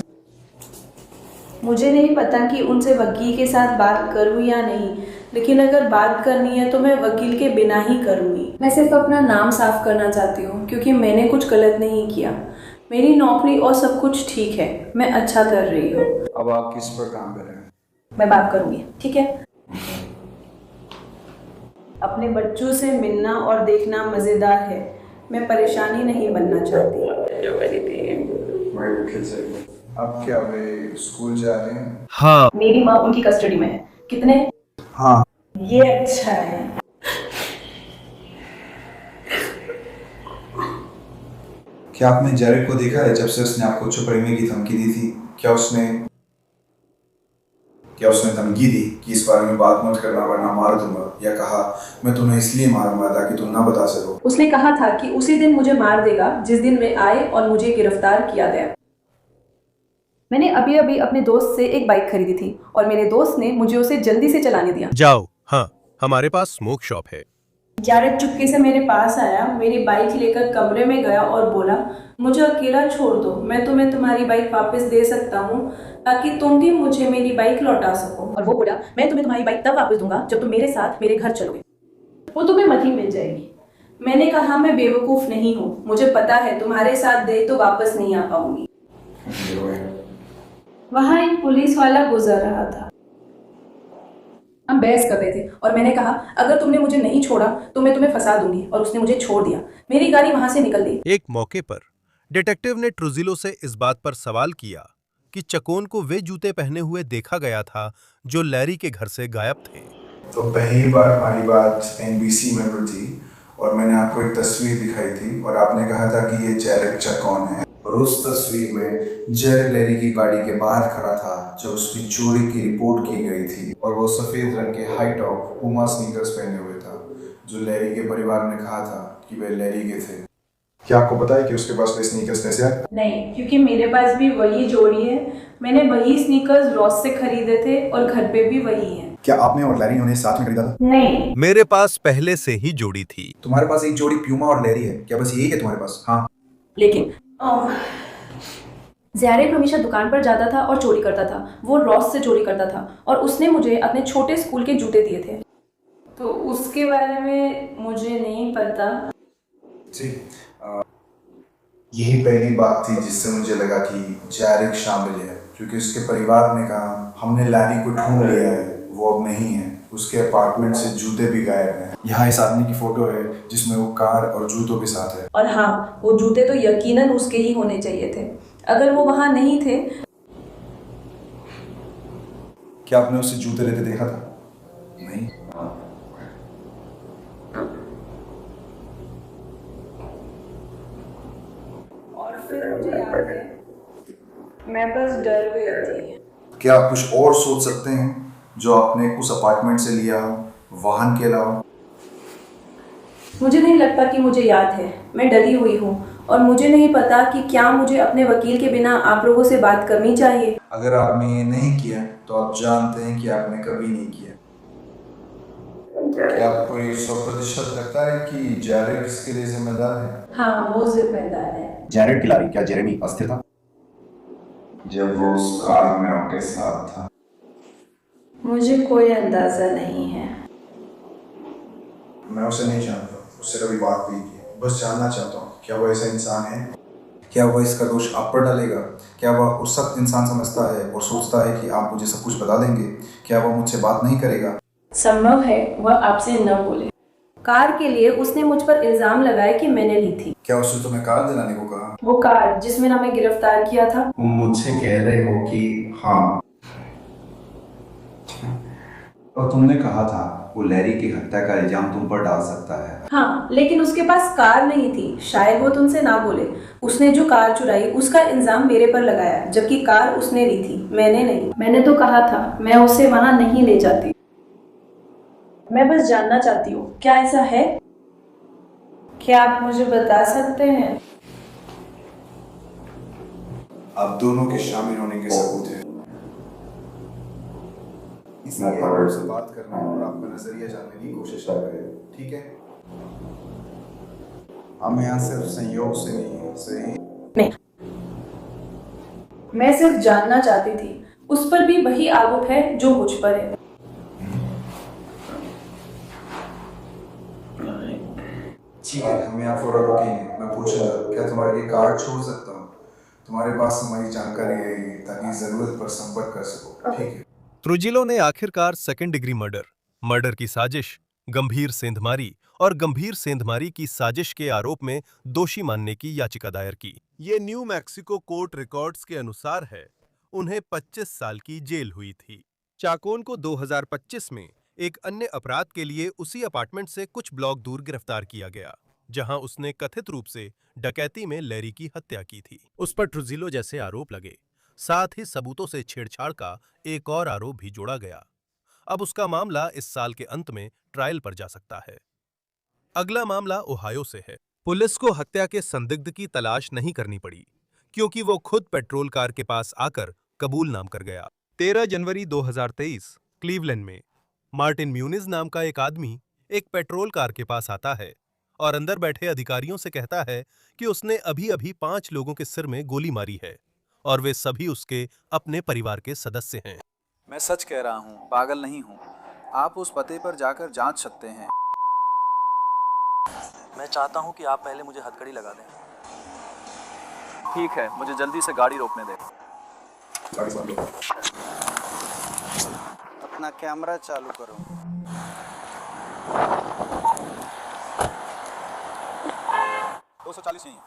मुझे नहीं पता कि उनसे वकील के साथ बात करूं या नहीं, लेकिन अगर बात करनी है तो मैं वकील के बिना ही करूंगी। मैं सिर्फ अपना नाम साफ करना चाहती हूँ क्योंकि मैंने कुछ गलत नहीं किया। मेरी नौकरी और सब कुछ ठीक है, मैं अच्छा कर रही हूँ। अब आप किस पर काम कर रहे हैं? मैं बात करूंगी, ठीक है? अपने बच्चों से मिलना और देखना मजेदार है। मैं परेशानी नहीं बनना चाहती। अब क्या वे स्कूल जा रहे हैं? हाँ। मेरी माँ उनकी कस्टडी में है। कितने? हाँ। ये अच्छा है। क्या आपने जेरेड को देखा है जब से उसने आपको छुपड़ने की धमकी दी थी? क्या उसने धमकी दी कि इस बारे में बात मत करना वरना मार दूंगा, या कहा मैं तुम्हें इसलिए मारूंगा ताकि तुम ना बता सको? उसने कहा था कि उसी दिन मुझे मार देगा जिस दिन मैं आए और मुझे गिरफ्तार किया गया। मैंने अभी अभी अपने दोस्त से एक बाइक खरीदी थी और मेरे दोस्त ने मुझे उसे जल्दी से चलाने दिया। जाओ, हाँ, हमारे पास स्मोक शॉप है। जारेड चुपके से मेरे पास आया, मेरी बाइक लेकर कमरे में गया और बोला, मुझे अकेला छोड़ दो, मैं तुम्हें तुम्हारी बाइक वापस दे सकता हूँ ताकि तुम भी मुझे मेरी बाइक लौटा सको। और वो बोला, मैं तुम्हें तुम्हारी बाइक तब वापस दूंगा जब तुम मेरे साथ मेरे घर चलोगे, वो तुम्हें मत ही मिल जाएगी। मैंने कहा, मैं बेवकूफ़ नहीं हूँ, मुझे पता है तुम्हारे साथ गई तो वापस नहीं आ पाऊंगी। वहाँ एक पुलिस वाला गुजर रहा था। हम बहस कर रहे थे और मैंने कहा, अगर तुमने मुझे नहीं छोड़ा तो मैं तुम्हें फंसा दूंगी, और उसने मुझे छोड़ दिया। मेरी गाड़ी वहां से निकल गई। एक मौके पर डिटेक्टिव ने ट्रुजिलो से इस बात पर सवाल किया कि चकोन को वे जूते पहने हुए देखा गया था जो लैरी के घर से गायब थे। तो पहली बार हमारी बात NBC में हुई थी और मैंने आपको एक तस्वीर दिखाई थी और आपने कहा था कि ये जेरेड चकोन है, और उस तस्वीर में जेरेड लैरी की गाड़ी के बाहर खड़ा था जो उसकी चोरी की रिपोर्ट की गई थी, और वो सफेद रंग के हाई टॉप पूमा स्नीकर्स पहने हुए था जो लैरी के परिवार ने कहा था कि वे लैरी के थे। क्या आपको पता है कि उसके पास वे स्नीकर्स कैसे आए? नहीं, क्योंकि मेरे पास भी वही जोड़ी है। मैंने वही स्नीकर्स रॉस से खरीदे थे और घर पे भी वही है। क्या आपने और लैरी ने उन्हें साथ में खरीदा था? नहीं, मेरे पास पहले से ही जोड़ी थी। तुम्हारे पास एक जोड़ी प्यूमा और लैरी है, क्या बस यही है तुम्हारे पास? हाँ। लेकिन ज़ैरेड हमेशा दुकान पर जाता था और चोरी करता था। वो रॉस से चोरी करता था और उसने मुझे अपने छोटे स्कूल के जूते दिए थे, तो उसके बारे में मुझे नहीं पता। जी, यही पहली बात थी जिससे मुझे लगा कि जेरेड शामिल है, क्योंकि उसके परिवार ने कहा हमने लैरी को ढूंढ लिया है, वो अब नहीं है। उसके अपार्टमेंट से जूते भी गायब हैं। यहाँ इस आदमी की फोटो है जिसमें वो कार और जूतों के साथ है। और हाँ, वो जूते तो यकीनन उसके ही होने चाहिए थे। अगर वो वहाँ नहीं थे। क्या आपने उसे जूते लेते देखा था? नहीं। और फिर मुझे याद है, मैं बस डर गई थी। क्या आप कुछ और सोच सकते हैं जो आपने उस अपार्टमेंट से लिया हो वाहन के अलावा? मुझे नहीं लगता कि मुझे याद है। मैं डरी हुई हूँ और मुझे नहीं पता कि क्या मुझे अपने वकील के बिना आप लोगों से बात करनी चाहिए। अगर आपने ये नहीं किया तो आप जानते हैं कि आपने कभी नहीं किया। क्या आपको ये 100% लगता है कि जैरेड इसके लिए जिम्मेदार है? हाँ, वो जिम्मेदार है। जैरेड की लारी क्या जेरेमी अस्थिर था जब वो उस कार में उनके साथ था? मुझे कोई अंदाजा नहीं है। मैं उसे नहीं जानता, उससे कभी बात भी की, बस जानना चाहता हूँ क्या वो ऐसा इंसान है? क्या वह इसका दोष आप पर डालेगा? क्या वह उस सख्त इंसान समझता है और सोचता है कि आप मुझे सब कुछ बता देंगे? क्या वह मुझसे बात नहीं करेगा? संभव है वह आपसे न बोले। कार के लिए उसने मुझ पर इल्जाम लगाया कि मैंने ली थी। क्या उसने तुम्हें कार दिलाने को कहा? वो कार जिसमें हमें गिरफ्तार किया था। मुझसे कह रहे हो कि हाँ, और तुमने कहा था वो लैरी की हत्या का इल्जाम तुम पर डाल सकता है। हाँ, लेकिन उसके पास कार नहीं थी। शायद वो तुमसे ना बोले। उसने जो कार चुराई उसका इल्जाम मेरे पर लगाया, जबकि कार उसने ली थी, मैंने नहीं। मैंने तो कहा था मैं उसे वहां नहीं ले जाती। मैं बस जानना चाहती हूँ क्या ऐसा है? क्या आप मुझे बता सकते हैं? आप दोनों के शामिल होने के सबूत हैं। इसलिए आपसे बात करने और आपका नजरिया जानने की कोशिश कर रहे हैं, ठीक है? हम यहाँ सिर्फ संयोग से नहीं है, सही? नहीं, मैं सिर्फ जानना चाहती थी। उस पर भी वही आरोप है जो मुझ पर है। ठीक है, हम यहाँ थोड़ा रुकेंगे। मैं पूछूंगा क्या तुम्हारे लिए कार्ड छोड़ सकता हूँ? तुम्हारे पास हमारी जानकारी है ताकि जरूरत पर संपर्क कर सको, ठीक है? ट्रुजिलो ने आखिरकार सेकंड डिग्री मर्डर की साजिश, गंभीर सेंधमारी और गंभीर सेंधमारी की साजिश के आरोप में दोषी मानने की याचिका दायर की। ये न्यू मैक्सिको कोर्ट रिकॉर्ड्स के अनुसार है। उन्हें 25 साल की जेल हुई थी। चाकोन को 2025 में एक अन्य अपराध के लिए उसी अपार्टमेंट से कुछ ब्लॉक दूर गिरफ्तार किया गया, जहां उसने कथित रूप से डकैती में लैरी की हत्या की थी। उस पर ट्रुजिलो जैसे आरोप लगे। साथ ही सबूतों से छेड़छाड़ का एक और आरोप भी जोड़ा गया। अब उसका मामला इस साल के अंत में ट्रायल पर जा सकता है। अगला मामला ओहायो से है। पुलिस को हत्या के संदिग्ध की तलाश नहीं करनी पड़ी, क्योंकि वो खुद पेट्रोल कार के पास आकर कबूल नाम कर गया। 13 जनवरी 2023 क्लीवलैंड में मार्टिन म्यूनिज नाम का एक आदमी एक पेट्रोल कार के पास आता है और अंदर बैठे अधिकारियों से कहता है कि उसने अभी-अभी 5 लोगों के सिर में गोली मारी है और वे सभी उसके अपने परिवार के सदस्य हैं। मैं सच कह रहा हूँ, पागल नहीं हूँ। आप उस पते पर जाकर जांच सकते हैं। मैं चाहता हूँ कि आप पहले मुझे हथकड़ी लगा दें। ठीक है, मुझे जल्दी से गाड़ी रोकने दें। अपना कैमरा चालू करो।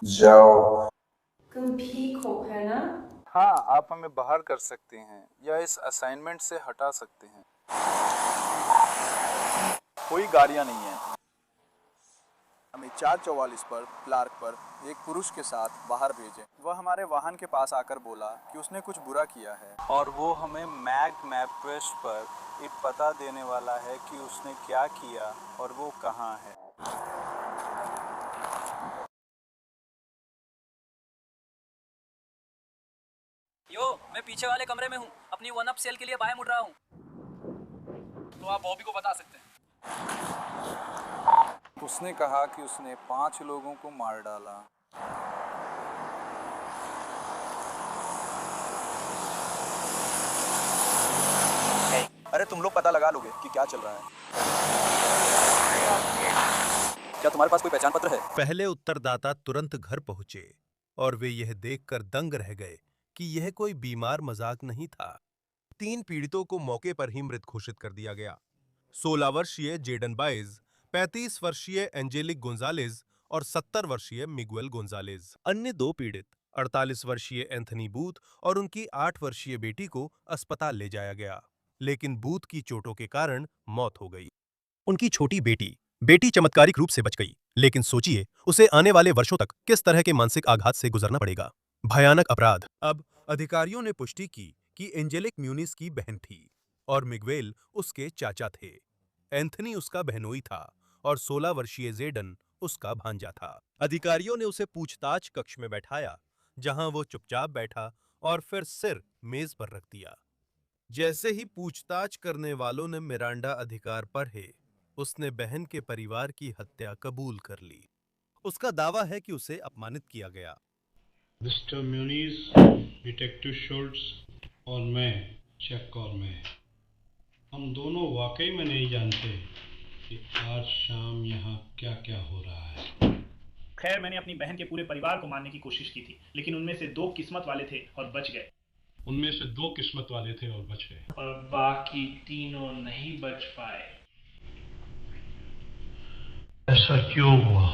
जाओ। तुम ठीक हो, है ना? हाँ, आप हमें बाहर कर सकते हैं या इस असाइनमेंट से हटा सकते हैं। कोई गाड़ियाँ नहीं हैं। हमें 444 पर क्लार्क पर एक पुरुष के साथ बाहर भेजें। वह हमारे वाहन के पास आकर बोला कि उसने कुछ बुरा किया है और वो हमें मैपवेस्ट पर एक पता देने वाला है कि उसने क्या किया और वो कहाँ है। मैं पीछे वाले कमरे में हूँ। अपनी 1-अप सेल के लिए बाहर मुड़ रहा हूँ। तो आप बॉबी को बता सकते हैं। उसने कहा कि उसने 5 लोगों को मार डाला। अरे तुम लोग पता लगा लोगे कि क्या चल रहा है। क्या तुम्हारे पास कोई पहचान पत्र है? पहले उत्तरदाता तुरंत घर पहुंचे और वे यह देखकर दंग रह गए कि यह कोई बीमार मजाक नहीं था। 3 पीड़ितों को मौके पर ही मृत घोषित कर दिया गया। 16 वर्षीय जेडन बाइज, 35 वर्षीय एंजेलिक गोंजालेज और 70 वर्षीय मिगुएल गोंजालेज। अन्य 2 पीड़ित 48 वर्षीय एंथनी बूथ और उनकी 8 वर्षीय बेटी को अस्पताल ले जाया गया, लेकिन बूथ की चोटों के कारण मौत हो गई। उनकी छोटी बेटी चमत्कारिक रूप से बच गई, लेकिन सोचिए उसे आने वाले वर्षों तक किस तरह के मानसिक आघात से गुजरना पड़ेगा। भयानक अपराध। अब अधिकारियों ने पुष्टि की कि एंजेलिक म्यूनिस की बहन थी और मिगुएल उसके चाचा थे। एंथनी उसका बहनोई था और 16 वर्षीय जेडन उसका भांजा था। अधिकारियों ने उसे पूछताछ कक्ष में बैठाया, जहां वो चुपचाप बैठा और फिर सिर मेज पर रख दिया। जैसे ही पूछताछ करने वालों ने मिरांडा अधिकार पढ़े, उसने बहन के परिवार की हत्या कबूल कर ली। उसका दावा है कि उसे अपमानित किया गया। मिस्टर म्यूनिस, डिटेक्टिव शुल्ट्ज और मैं, चेक कॉर्मे, हम दोनों वाकई में नहीं जानते कि आज शाम यहाँ क्या क्या हो रहा है। खैर, मैंने अपनी बहन के पूरे परिवार को मारने की कोशिश की थी, लेकिन उनमें से 2 किस्मत वाले थे और बच गए। उनमें से 2 किस्मत वाले थे और बच गए, और बाकी तीनों नहीं बच पाए। ऐसा क्यों हुआ?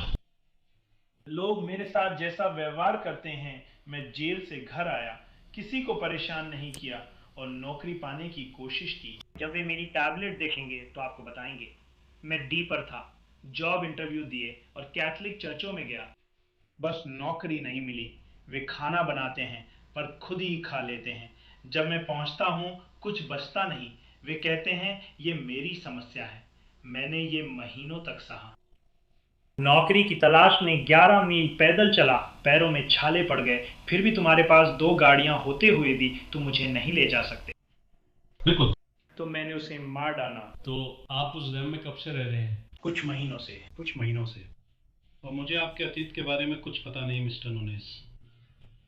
लोग मेरे साथ जैसा व्यवहार करते हैं, मैं जेल से घर आया, किसी को परेशान नहीं किया और नौकरी पाने की कोशिश की। जब वे मेरी टैबलेट देखेंगे तो आपको बताएंगे। मैं डी पर था, जॉब इंटरव्यू दिए और कैथलिक चर्चों में गया, बस नौकरी नहीं मिली। वे खाना बनाते हैं पर खुद ही खा लेते हैं। जब मैं पहुंचता हूं कुछ बचता नहीं। वे कहते हैं ये मेरी समस्या है। मैंने ये महीनों तक सहा। नौकरी की तलाश में 11 मील पैदल चला, पैरों में छाले पड़ गए। फिर भी तुम्हारे पास 2 गाड़ियां होते हुए भी तुम मुझे नहीं ले जा सकते। बिल्कुल। तो मैंने उसे मार डाला। तो आप उस घर में कब से रह रहे हैं? कुछ महीनों से। और मुझे आपके अतीत के बारे में कुछ पता नहीं मिस्टर नूनेस।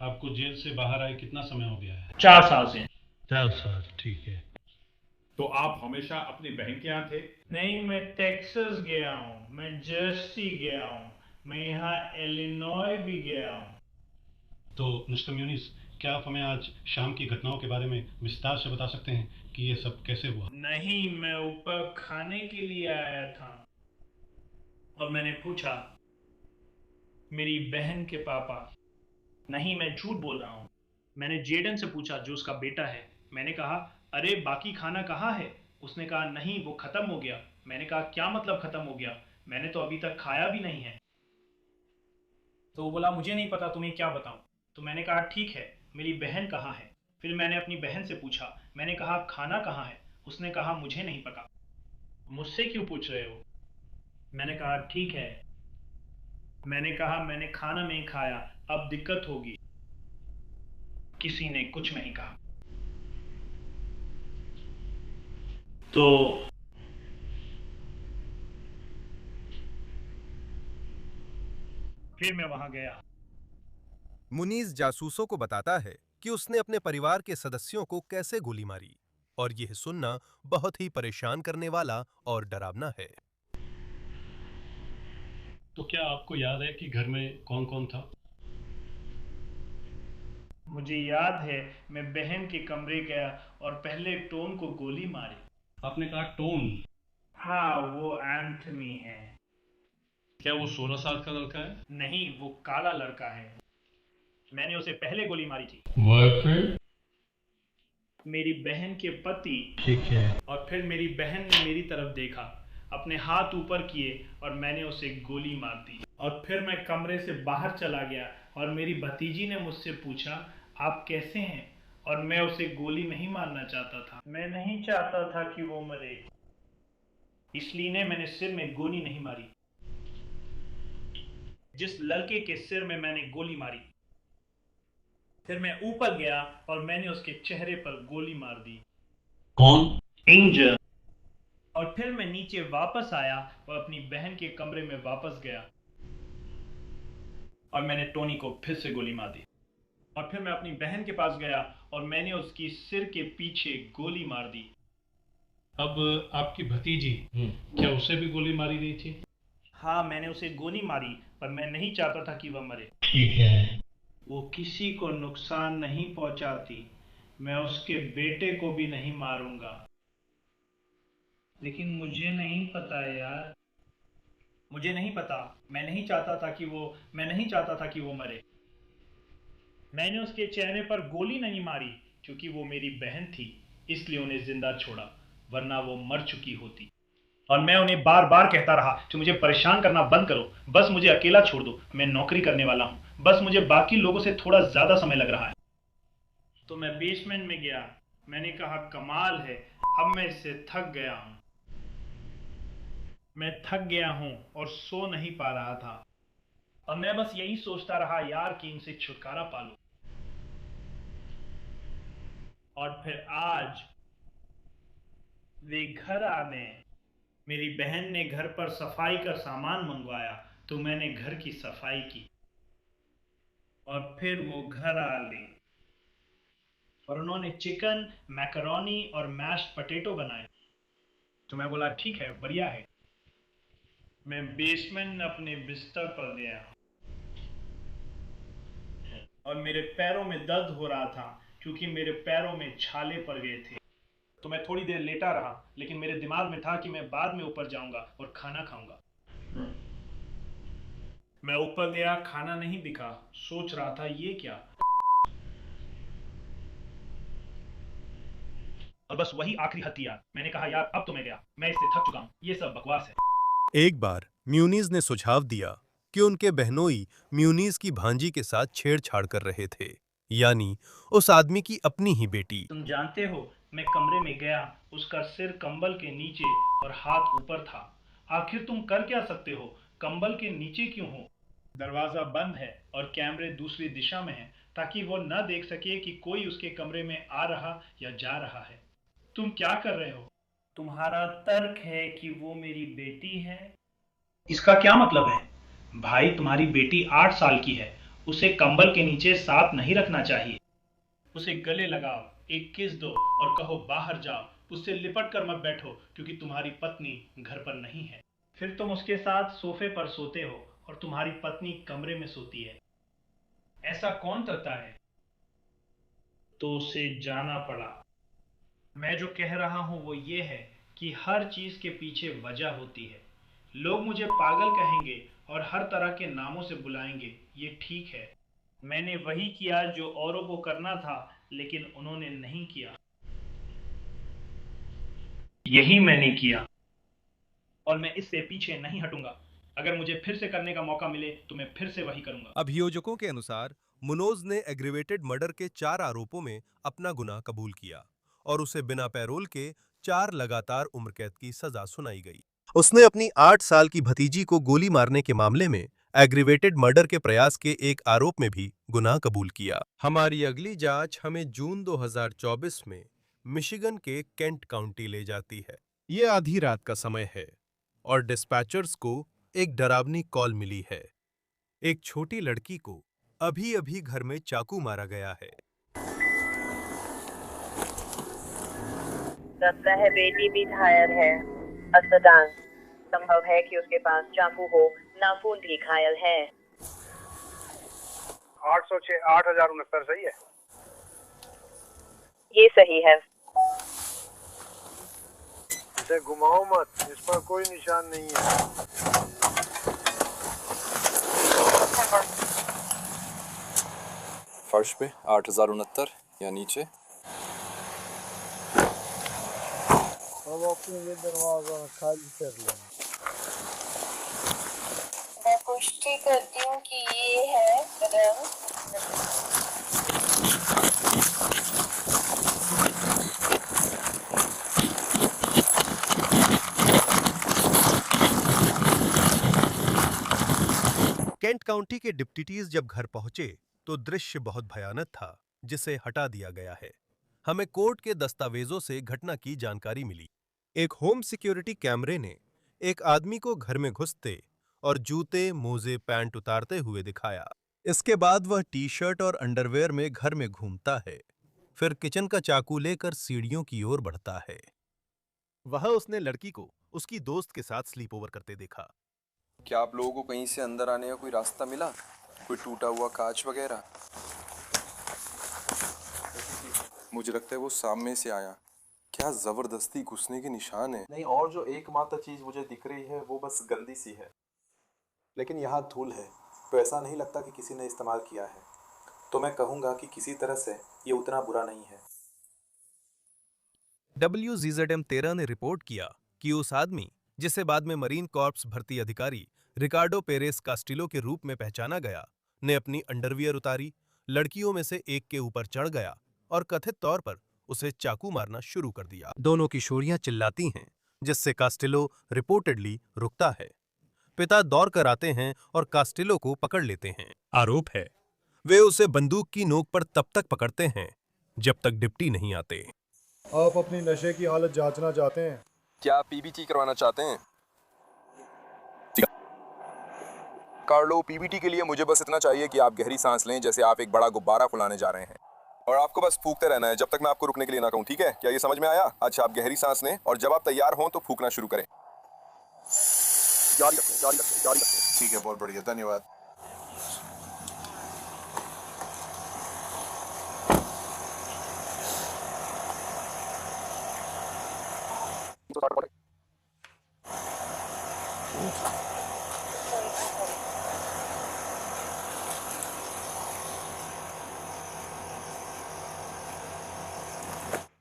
आपको जेल से बाहर आए कितना समय हो गया है? 4 साल से। 4 साल, ठीक है। तो आप हमेशा अपनी बहन के यहाँ थे? नहीं, मैं टेक्सास गया हूँ, मैं जर्सी गया हूँ, मैं यहाँ इलिनॉय भी गया हूँ। तो मिस्टर म्यूनिस, क्या आप हमें आज शाम की घटनाओं के बारे में विस्तार से बता सकते हैं कि ये सब कैसे हुआ? नहीं, मैं ऊपर खाने के लिए आया था और मैंने पूछा, मेरी बहन के पापा? नहीं, मैं झूठ बोल रहा हूँ। मैंने जेडन से पूछा, जो उसका बेटा है। मैंने कहा, अरे बाकी खाना कहाँ है? उसने कहा, नहीं, वो खत्म हो गया। मैंने कहा, क्या मतलब खत्म हो गया? मैंने तो अभी तक खाया भी नहीं है। तो वो बोला, मुझे नहीं पता, तुम्हें क्या बताऊं? तो मैंने कहा, ठीक है, मेरी बहन कहाँ है? फिर मैंने अपनी बहन से पूछा। मैंने कहा, खाना कहाँ है? उसने कहा, मुझे नहीं पता। मुझसे क्यों पूछ रहे हो? मैंने कहा, ठीक है। मैंने कहा, मैंने खाना नहीं खाया, अब दिक्कत होगी। किसी ने कुछ नहीं कहा। तो फिर मैं वहां गया। मुनीस जासूसों को बताता है कि उसने अपने परिवार के सदस्यों को कैसे गोली मारी, और यह सुनना बहुत ही परेशान करने वाला और डरावना है। तो क्या आपको याद है कि घर में कौन कौन था? मुझे याद है, मैं बहन के कमरे गया और पहले टोन को गोली मारी। आपने कहा टोन? हाँ, वो एंथनी है। क्या वो 16 साल का लड़का है? नहीं, वो काला लड़का है। मैंने उसे पहले गोली मारी थी। फिर? मेरी बहन के पति। ठीक है। और फिर मेरी बहन ने मेरी तरफ देखा, अपने हाथ ऊपर किए और मैंने उसे गोली मार दी। और फिर मैं कमरे से बाहर चला गया और मेरी भतीजी ने मुझसे पूछा, आप कैसे हैं? और मैं उसे गोली नहीं मारना चाहता था। मैं नहीं चाहता था कि वो मरे, इसलिए मैंने सिर में गोली नहीं मारी। जिस लड़के के सिर में मैंने गोली मारी, फिर मैं ऊपर गया और मैंने उसके चेहरे पर गोली मार दी। कौन? एंजल। और फिर मैं नीचे वापस आया और अपनी बहन के कमरे में वापस गया और मैंने टोनी को फिर से गोली मार दी। और फिर मैं अपनी बहन के पास गया और मैंने उसकी सिर के पीछे गोली मार दी। अब आपकी भतीजी, क्या उसे भी गोली मारी गई थी? हाँ, मैंने उसे गोली मारी, पर मैं नहीं चाहता था कि वह मरे। ठीक है। वो किसी को नुकसान नहीं पहुंचाती। मैं उसके बेटे को भी नहीं मारूंगा। लेकिन मुझे नहीं पता यार, मुझे नहीं पता। मैं नहीं चाहता था कि वो मरे। मैंने उसके चेहरे पर गोली नहीं मारी क्योंकि वो मेरी बहन थी, इसलिए उन्हें जिंदा छोड़ा, वरना वो मर चुकी होती। और मैं उन्हें बार बार कहता रहा कि मुझे परेशान करना बंद करो, बस मुझे अकेला छोड़ दो, मैं नौकरी करने वाला हूँ, बस मुझे बाकी लोगों से थोड़ा ज्यादा समय लग रहा है। तो मैं बेसमेंट में गया। मैंने कहा, कमाल है, अब मैं इससे थक गया हूँ। मैं थक गया हूँ और सो नहीं पा रहा था और मैं बस यही सोचता रहा यार कि इनसे छुटकारा पा लूं। और फिर आज वे घर आ गए। मेरी बहन ने घर पर सफाई का सामान मंगवाया तो मैंने घर की सफाई की और फिर वो घर आ गई और उन्होंने चिकन, मैकरोनी और मैश्ड पोटैटो बनाए। तो मैं बोला ठीक है, बढ़िया है। मैं बेसमेंट अपने बिस्तर पर गया और मेरे पैरों में दर्द हो रहा था क्योंकि मेरे पैरों में छाले पड़ गए थे। तो मैं थोड़ी देर लेटा रहा, लेकिन मेरे दिमाग में था कि मैं बाद में ऊपर जाऊंगा और खाना खाऊंगा। मैं ऊपर गया, खाना नहीं दिखा। सोच रहा था ये क्या, और बस वही आखिरी हथियार। मैंने कहा यार अब तो मैं गया, मैं इससे थक चुका हूँ, ये सब बकवास है। एक बार म्यूनीज ने सुझाव दिया कि उनके बहनोई म्यूनीज की भांजी के साथ छेड़छाड़ कर रहे थे, यानी उस आदमी की अपनी ही बेटी। तुम जानते हो, मैं कमरे में गया, उसका सिर कंबल के नीचे और हाथ ऊपर था। आखिर तुम कर क्या सकते हो, कंबल के नीचे क्यों हो? दरवाजा बंद है और कैमरे दूसरी दिशा में हैं ताकि वो न देख सके कि कोई उसके कमरे में आ रहा या जा रहा है। तुम क्या कर रहे हो? तुम्हारा तर्क है कि वो मेरी बेटी है। इसका क्या मतलब है? भाई, तुम्हारी बेटी 8 साल की है, उसे कंबल के नीचे साथ नहीं रखना चाहिए। उसे गले लगाओ, एक किस दो और कहो बाहर जाओ। उससे लिपट कर मत बैठो क्योंकि तुम्हारी पत्नी घर पर नहीं है। फिर तुम उसके साथ सोफे पर सोते हो और तुम्हारी पत्नी कमरे में सोती है। ऐसा कौन करता है? तो उसे जाना पड़ा। मैं जो कह रहा हूँ वो ये है कि हर चीज के पीछे वजह होती है। लोग मुझे पागल कहेंगे और हर तरह के नामों से बुलाएंगे, ये ठीक है। मैंने वही किया जो औरों को करना था, लेकिन उन्होंने नहीं किया। यही मैंने किया और मैं इससे पीछे नहीं हटूंगा। अगर मुझे फिर से करने का मौका मिले तो मैं फिर से वही करूंगा। अभियोजकों के अनुसार मुनोज ने एग्रीवेटेड मर्डर के 4 आरोपों में अपना गुनाह कबूल किया और उसे बिना पैरोल के 4 लगातार उम्र कैद की सजा सुनाई गई। उसने अपनी 8 साल की भतीजी को गोली मारने के मामले में एग्रीवेटेड मर्डर के प्रयास के एक आरोप में भी गुनाह कबूल किया। हमारी अगली जांच हमें जून 2024 में मिशिगन के केंट काउंटी ले जाती है। ये आधी रात का समय है और डिस्पैचर्स को एक डरावनी कॉल मिली है। एक छोटी लड़की को अभी-अभी घर में चाकू मारा गया है। लगता है बेटी भी घायल है। अस्पताल। संभव है कि उसके पास चाकू हो। नाखून भी घायल है। 806 8069 सही है? ये सही है। इसे घुमाओ मत, इस पर कोई निशान नहीं है। फर्श पे 8069 या नीचे? अब अपने ये दरवाजा खाली कर लें। मैं पुष्टि करती हूँ कि ये है रंग। केंट काउंटी के डिप्टीज जब घर पहुंचे तो दृश्य बहुत भयानक था, जिसे हटा दिया गया है। हमें कोर्ट के दस्तावेजों से घटना की जानकारी मिली। एक होम सिक्योरिटी कैमरे ने एक आदमी को घर में घुसते और जूते, मोजे, पैंट उतारते हुए दिखाया। इसके बाद वह टी-शर्ट और अंडरवेयर में घर में घूमता है, फिर किचन का चाकू लेकर सीढ़ियों की ओर बढ़ता है। वह उसने लड़की को उसकी दोस्त के साथ स्लीप ओवर करते देखा। क्या आप लोगों को कहीं से अंदर आने का कोई रास्ता मिला? कोई टूटा हुआ कांच वगैरह? मुझे लगता है वो सामने से आया। क्या जबरदस्ती घुसने के निशान है। नहीं, और जो एकमात्र चीज मुझे दिख रही है वो बस गंदी सी है, लेकिन यहाँ धूल है तो ऐसा नहीं लगता कि किसी ने इस्तेमाल किया है। तो मैं कहूँगा कि किसी तरह से ये उतना बुरा नहीं है। WZM-13 ने रिपोर्ट किया कि उस आदमी, जिसे बाद में मरीन कॉर्प्स भर्ती अधिकारी रिकार्डो पेरेस कास्टिलो के रूप में पहचाना गया, ने अपनी अंडरवियर उतारी, लड़कियों में से एक के ऊपर चढ़ गया और कथित तौर पर उसे चाकू मारना शुरू कर दिया। दोनों किशोरियां चिल्लाती हैं, जिससे कास्टिलो रिपोर्टेडली रुकता है। पिता दौड़ कर आते हैं और कास्टिलो को पकड़ लेते हैं। आरोप है वे उसे बंदूक की नोक पर तब तक पकड़ते हैं जब तक डिप्टी नहीं आते। आप अपनी नशे की हालत जांचना चाहते हैं? क्या आप पीबीटी करवाना चाहते हैं? कार्लो, पीबीटी के लिए मुझे बस इतना चाहिए कि आप गहरी सांस लें जैसे आप एक बड़ा गुब्बारा फुलाने जा रहे हैं, और आपको बस फूंकते रहना है जब तक मैं आपको रुकने के लिए ना कहूं, ठीक है? क्या ये समझ में आया? अच्छा, आप गहरी सांस लें और जब आप तैयार हों तो फूंकना शुरू करें। जारी रखें, जारी रखें, जारी रखें। ठीक है, बहुत बढ़िया, धन्यवाद।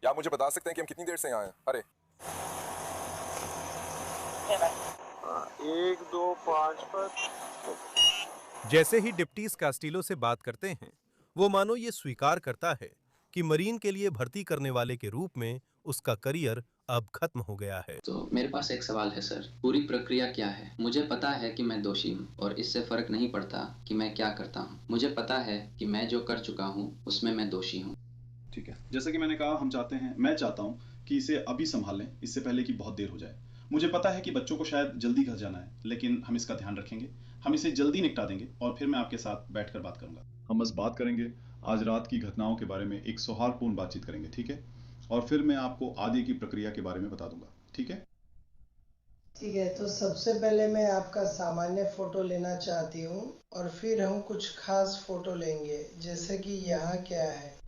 क्या आप मुझे बता सकते हैं कि हम कितनी देर से यहाँ हैं? अरे 1 2 5 पर। जैसे ही डिप्टीज कास्टिलो से बात करते हैं, वो मानो ये स्वीकार करता है कि मरीन के लिए भर्ती करने वाले के रूप में उसका करियर अब खत्म हो गया है। तो मेरे पास एक सवाल है सर, पूरी प्रक्रिया क्या है? मुझे पता है कि मैं दोषी हूँ और इससे फर्क नहीं पड़ता कि मैं क्या करता हूँ। मुझे पता है कि मैं जो कर चुका हूँ उसमें मैं दोषी हूँ। ठीक है, जैसा कि मैंने कहा, मैं चाहता हूँ कि इसे अभी संभाल लें, इससे पहले कि बहुत देर हो जाए। मुझे पता है कि बच्चों को शायद जल्दी घर जाना है, लेकिन हम इसका ध्यान रखेंगे। हम इसे जल्दी निपटा देंगे और फिर मैं आपके साथ बैठकर बात करूंगा। हम बस बात करेंगे, आज रात की घटनाओं के बारे में एक सौहार्दपूर्ण बातचीत करेंगे, ठीक है? और फिर मैं आपको आगे की प्रक्रिया के बारे में बता दूंगा, ठीक है? ठीक है, तो सबसे पहले मैं आपका सामान्य फोटो लेना चाहती हूँ और फिर हम कुछ खास फोटो लेंगे, जैसे कि यहाँ क्या है।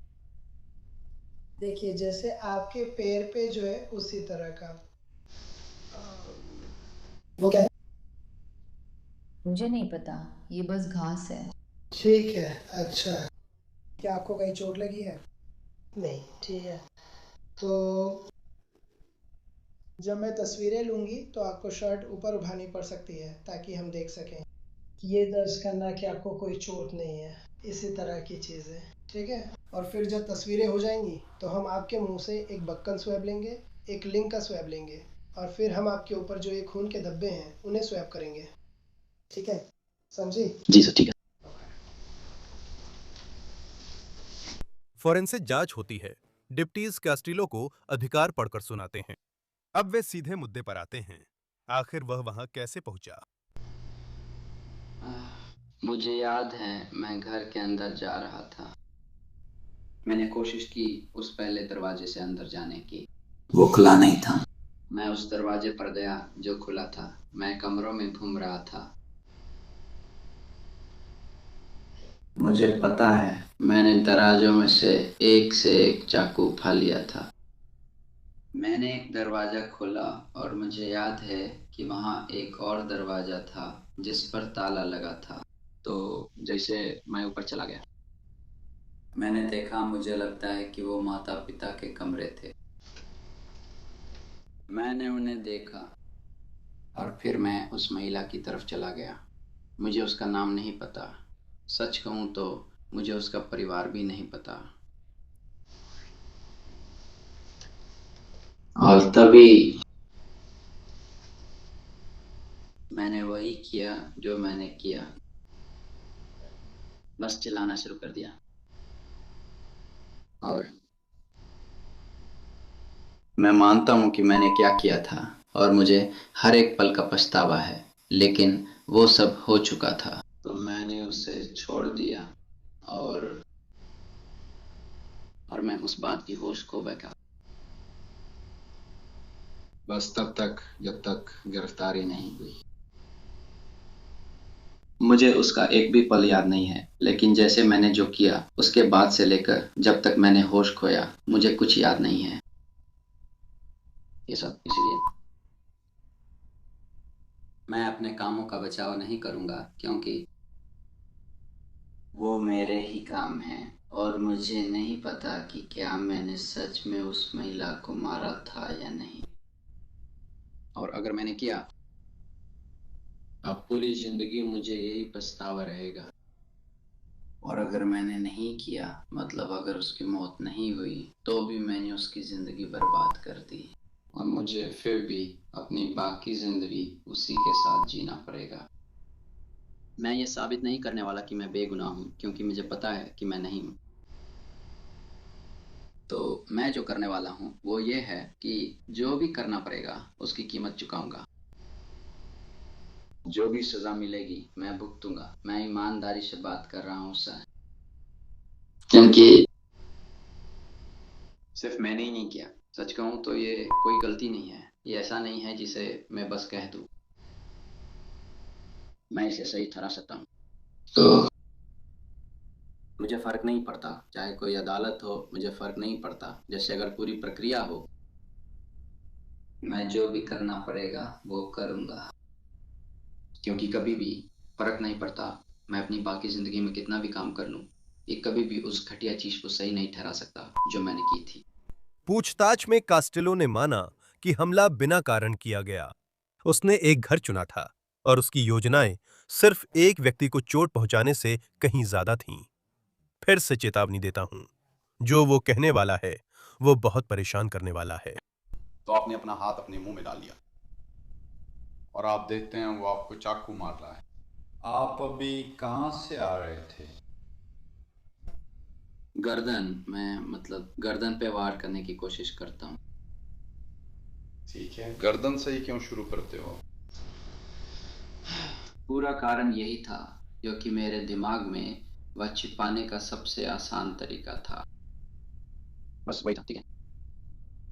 देखिए, जैसे आपके पैर पे जो है उसी तरह का। वो क्या है? मुझे नहीं पता, ये बस घास है। ठीक है, अच्छा। क्या आपको कहीं चोट लगी है? नहीं, ठीक है। तो जब मैं तस्वीरें लूँगी तो आपको शर्ट ऊपर उठानी पड़ सकती है ताकि हम देख सकें। ये दर्ज करना कि आपको कोई चोट नहीं है, इसी तरह की चीज़ें, ठीक है? और फिर जब तस्वीरें हो जाएंगी तो हम आपके मुंह से एक बक्कन स्वैब लेंगे, एक लिंग का स्वैब लेंगे, और फिर हम आपके ऊपर जो ये खून के धब्बे हैं उन्हें स्वैब करेंगे, ठीक है? समझी? जी सर, ठीक है। फोरेंसिक जांच होती है। डिप्टीज कास्टिलो को अधिकार पढ़कर सुनाते हैं। अब वे सीधे मुद्दे पर आते हैं। आखिर वह वहां कैसे पहुंचा? मुझे याद है, मैं घर के अंदर जा रहा था। मैंने कोशिश की उस पहले दरवाजे से अंदर जाने की, वो खुला नहीं था। मैं उस दरवाजे पर गया जो खुला था। मैं कमरों में घूम रहा था। मुझे पता है, मैंने दराजों में से एक चाकू उठा लिया था। मैंने एक दरवाज़ा खोला और मुझे याद है कि वहाँ एक और दरवाज़ा था जिस पर ताला लगा था। तो जैसे मैं ऊपर चला गया, मैंने देखा, मुझे लगता है कि वो माता पिता के कमरे थे। मैंने उन्हें देखा और फिर मैं उस महिला की तरफ चला गया। मुझे उसका नाम नहीं पता। सच कहूँ तो मुझे उसका परिवार भी नहीं पता। और तभी मैंने वही किया जो मैंने किया, बस चिल्लाना शुरू कर दिया। और मैं मानता हूँ कि मैंने क्या किया था और मुझे हर एक पल का पछतावा है, लेकिन वो सब हो चुका था। तो मैंने उसे छोड़ दिया और मैं उस बात की होश खो बैठा, बस तब तक जब तक गिरफ्तारी नहीं हुई। मुझे उसका एक भी पल याद नहीं है, लेकिन जैसे मैंने जो किया उसके बाद से लेकर जब तक मैंने होश खोया, मुझे कुछ याद नहीं है। ये सब इसलिए मैं अपने कामों का बचाव नहीं करूंगा, क्योंकि वो मेरे ही काम हैं और मुझे नहीं पता कि क्या मैंने सच में उस महिला को मारा था या नहीं। और अगर मैंने किया, अब पूरी जिंदगी मुझे यही पछतावा रहेगा। और अगर मैंने नहीं किया, मतलब अगर उसकी मौत नहीं हुई, तो भी मैंने उसकी जिंदगी बर्बाद कर दी। और मुझे फिर भी अपनी बाकी जिंदगी उसी के साथ जीना पड़ेगा। मैं ये साबित नहीं करने वाला कि मैं बेगुनाह हूँ, क्योंकि मुझे पता है कि मैं नहीं हूँ। तो मैं जो करने वाला हूँ वो ये है कि जो भी करना पड़ेगा उसकी कीमत चुकाऊंगा। जो भी सजा मिलेगी मैं भुगतूंगा। मैं ईमानदारी से बात कर रहा हूँ सर, क्योंकि सिर्फ मैंने ही नहीं किया। सच कहूँ तो ये कोई गलती नहीं है, ये ऐसा नहीं है जिसे मैं बस कह दूँ। मैं इसे सही ठहरा सकता हूँ। तो मुझे फ़र्क नहीं पड़ता, चाहे कोई अदालत हो, मुझे फ़र्क नहीं पड़ता। जैसे अगर पूरी प्रक्रिया हो, मैं जो भी करना पड़ेगा वो करूँगा। क्योंकि कभी भी फ़र्क नहीं पड़ता मैं अपनी बाकी ज़िंदगी में कितना भी काम कर लूँ, ये कभी भी उस घटिया चीज़ को सही नहीं ठहरा सकता जो मैंने की थी। पूछताछ में कास्टिलो ने माना कि हमला बिना कारण किया गया। उसने एक घर चुना था और उसकी योजनाएं सिर्फ एक व्यक्ति को चोट पहुंचाने से कहीं ज्यादा थीं। फिर से चेतावनी देता हूं, जो वो कहने वाला है वो बहुत परेशान करने वाला है। तो आपने अपना हाथ अपने मुंह में डाल लिया और आप देखते हैं वो आपको चाकू मार रहा है। आप अभी कहाँ से आ रहे थे? गर्दन पे वार करने की कोशिश करता हूँ। ठीक है, गर्दन से ही क्यों शुरू करते हो? पूरा कारण यही था, क्योंकि मेरे दिमाग में वह छिपाने का सबसे आसान तरीका था। बस वही था, ठीक है।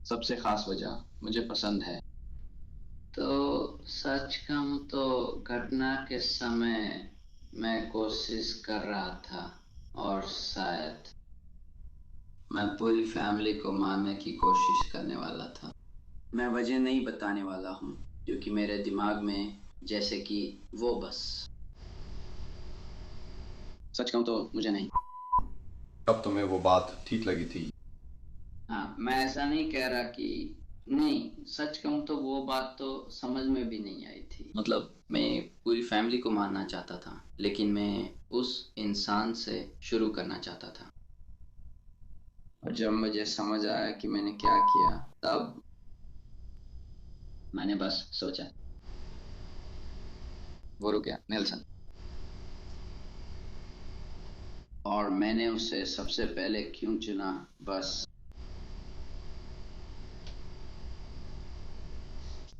सबसे खास वजह मुझे पसंद है। तो सच कहूँ तो घटना के समय मैं कोशिश कर रहा था और शायद मैं पूरी फैमिली को मारने की कोशिश करने वाला था। मैं वजह नहीं बताने वाला हूँ, क्योंकि मेरे दिमाग में जैसे कि वो बस। सच कहूँ तो मुझे नहीं। अब तुम्हें वो बात ठीक लगी थी? हाँ, मैं ऐसा नहीं कह रहा कि नहीं, सच कहूँ तो वो बात तो समझ में भी नहीं आई थी। मतलब मैं पूरी फैमिली को मारना चाहता था, लेकिन मैं उस इंसान से शुरू करना चाहता था। और जब मुझे समझ आया कि मैंने क्या किया, तब मैंने बस सोचा। वो रुक गया, नेल्सन। और मैंने उसे सबसे पहले क्यों चुना, बस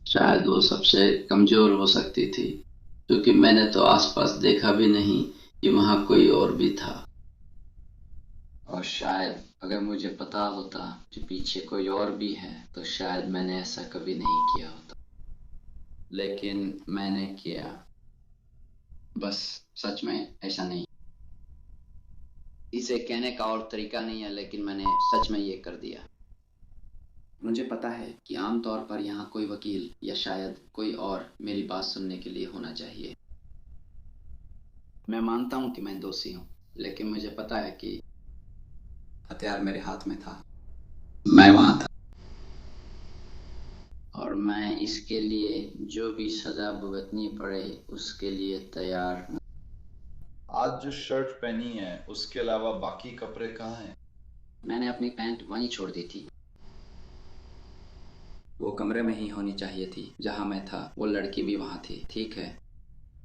शायद वो सबसे कमजोर हो सकती थी, क्योंकि मैंने तो आसपास देखा भी नहीं कि वहां कोई और भी था। और शायद अगर मुझे पता होता कि पीछे कोई और भी है तो शायद मैंने ऐसा कभी नहीं किया होता, लेकिन मैंने किया। बस सच में ऐसा नहीं। इसे कहने का और तरीका नहीं है, लेकिन मैंने सच में ये कर दिया। मुझे पता है कि आमतौर पर यहाँ कोई वकील या शायद कोई और मेरी बात सुनने के लिए होना चाहिए। मैं मानता हूँ कि मैं दोषी हूँ, लेकिन मुझे पता है कि हथियार मेरे हाथ में था, मैं वहां था, और मैं इसके लिए जो भी सजा भुगतनी पड़े उसके लिए तैयार हूँ। आज जो शर्ट पहनी है उसके अलावा बाकी कपड़े कहाँ हैं? मैंने अपनी पैंट वहीं छोड़ दी थी। वो कमरे में ही होनी चाहिए थी जहाँ मैं था। वो लड़की भी वहाँ थी, ठीक है।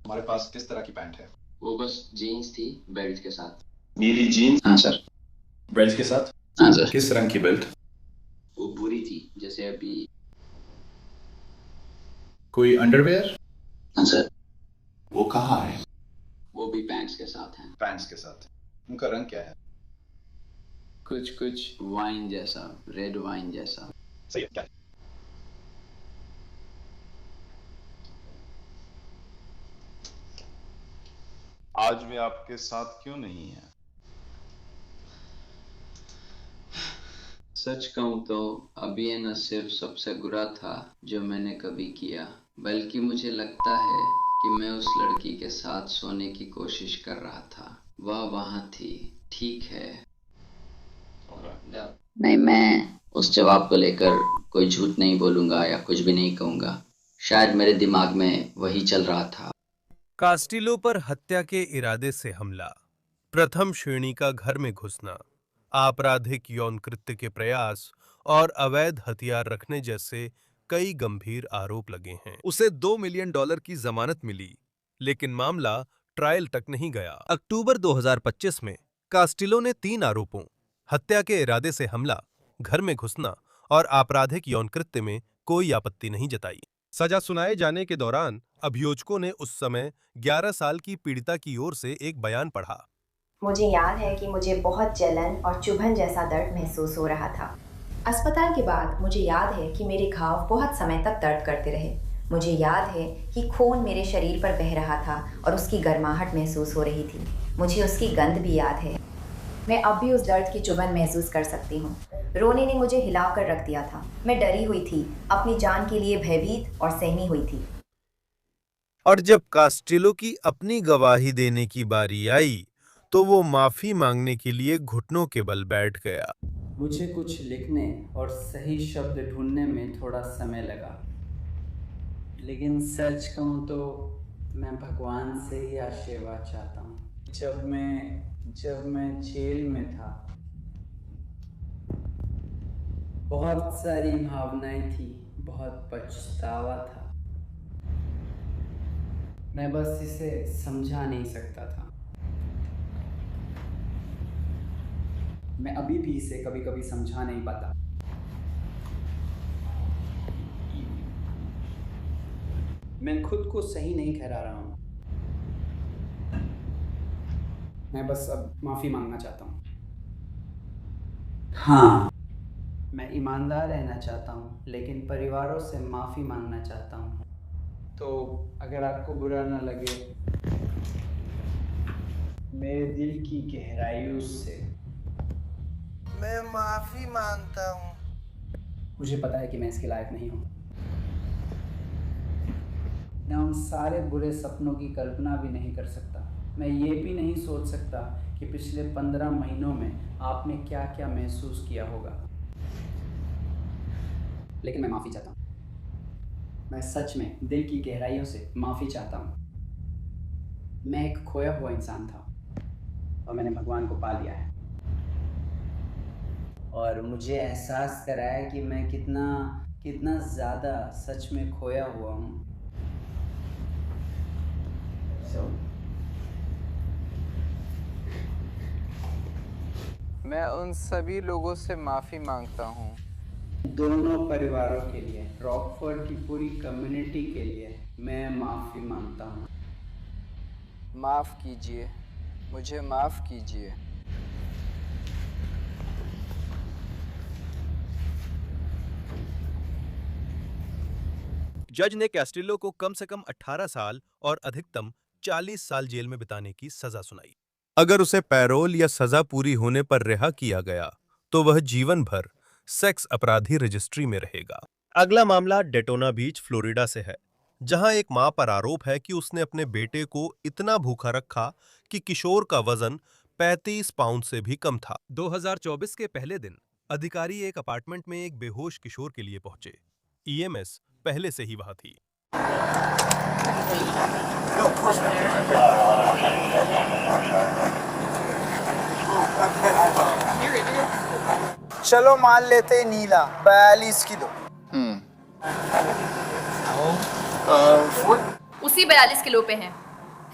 हमारे पास किस तरह की पैंट है? वो बस जीन्स थी, बेल्ट के साथ। नीली जीन्स? हाँ सर। बेल्ट के साथ? हाँ सर। किस रंग की बेल्ट? वो पूरी थी, जैसे अभी। कोई अंडरवेयर? हाँ सर। वो कहाँ है? वो भी पैंट्स के साथ हैं। पैंट्स के साथ। उनका रंग क्या है? कुछ वाइन जैसा, रेड वाइन जैसा। सही है, क्या है? आज वे आपके साथ क्यों नहीं है? सच कहूँ तो अभी ये न सिर्फ सबसे बुरा था जो मैंने कभी किया, बल्कि मुझे लगता है कि मैं उस लड़की के साथ सोने की कोशिश कर रहा था। वह वहां थी, ठीक है। नहीं, मैं उस जवाब को लेकर कोई झूठ नहीं बोलूंगा या कुछ भी नहीं कहूंगा। शायद मेरे दिमाग में वही चल रहा था। कास्टिलो पर हत्या के इरादे से हमला, प्रथम श्रेणी का घर में घुसना, आपराधिक यौन कृत्य के प्रयास और अवैध हथियार रखने जैसे कई गंभीर आरोप लगे हैं। उसे $2 मिलियन की जमानत मिली, लेकिन मामला ट्रायल तक नहीं गया। अक्टूबर 2025 में कास्टिलो ने 3 आरोपों, हत्या के इरादे से हमला, घर में घुसना और आपराधिक यौन कृत्य में कोई आपत्ति नहीं जताई। सजा सुनाए जाने के दौरान अभियोजकों ने उस समय 11 साल की पीड़िता की ओर से एक बयान पढ़ा। मुझे याद है कि मुझे बहुत जलन और चुभन जैसा दर्द महसूस हो रहा था। अस्पताल के बाद मुझे याद है कि मेरे घाव बहुत समय तक दर्द करते रहे। मुझे याद है कि खून मेरे शरीर पर बह रहा था और उसकी गर्माहट महसूस हो रही थी। मुझे उसकी गंध भी याद है। मैं अब भी उस दर्द की चुभन महसूस कर सकती हूँ। रोने ने मुझे हिलाकर रख दिया था। मैं डरी हुई थी, अपनी जान के लिए भयभीत और सहमी हुई थी। और जब कास्टिलो की अपनी गवाही देने की बारी आई तो वो माफी मांगने के लिए घुटनों के बल बैठ गया। मुझे कुछ लिखने और सही शब्द ढूंढने में थोड़ा समय लगा, लेकिन सच कहूँ तो मैं भगवान से ही आशीर्वाद चाहता हूँ। जब मैं जेल में था, बहुत सारी भावनाएं थी, बहुत पछतावा था। मैं बस इसे समझा नहीं सकता था। मैं अभी भी इसे कभी कभी समझा नहीं पाता। मैं खुद को सही नहीं ठहरा रहा हूँ। मैं बस अब माफ़ी मांगना चाहता हूँ। हाँ, मैं ईमानदार रहना चाहता हूँ, लेकिन परिवारों से माफ़ी मांगना चाहता हूँ। तो अगर आपको बुरा ना लगे, मेरे दिल की गहराइयों से मैं माफी मांगता हूँ। मुझे पता है कि मैं इसके लायक नहीं हूँ। मैं उन सारे बुरे सपनों की कल्पना भी नहीं कर सकता। मैं ये भी नहीं सोच सकता कि पिछले 15 महीनों में आपने क्या क्या महसूस किया होगा। लेकिन मैं माफ़ी चाहता हूँ। मैं सच में दिल की गहराइयों से माफ़ी चाहता हूँ। मैं एक खोया हुआ इंसान था और मैंने भगवान को पा लिया है, और मुझे एहसास कराया कि मैं कितना ज़्यादा सच में खोया हुआ हूँ। मैं उन सभी लोगों से माफ़ी मांगता हूँ। दोनों परिवारों के लिए, रॉकफोर्ड की पूरी कम्युनिटी के लिए मैं माफ़ी मांगता हूँ। माफ़ कीजिए, मुझे माफ़ कीजिए। जज ने कैस्टिलो को कम से कम 18 साल और अधिकतम 40 साल जेल में बिताने की सजा सुनाई। अगर उसे पैरोल या सजा पूरी होने पर रिहा किया गया तो वह जीवन भर सेक्स अपराधी रजिस्ट्री में रहेगा। अगला मामला डेटोना बीच, फ्लोरिडा से है, जहां एक मां पर आरोप है कि उसने अपने बेटे को इतना भूखा रखा कि किशोर का वजन 35 पाउंड से भी कम था। 2024 के पहले दिन अधिकारी एक अपार्टमेंट में एक बेहोश किशोर के लिए पहुंचे। ईएमएस पहले से ही वहां थी। चलो मान लेते नीला 42 किलो। उसी 42 किलो पे हैं।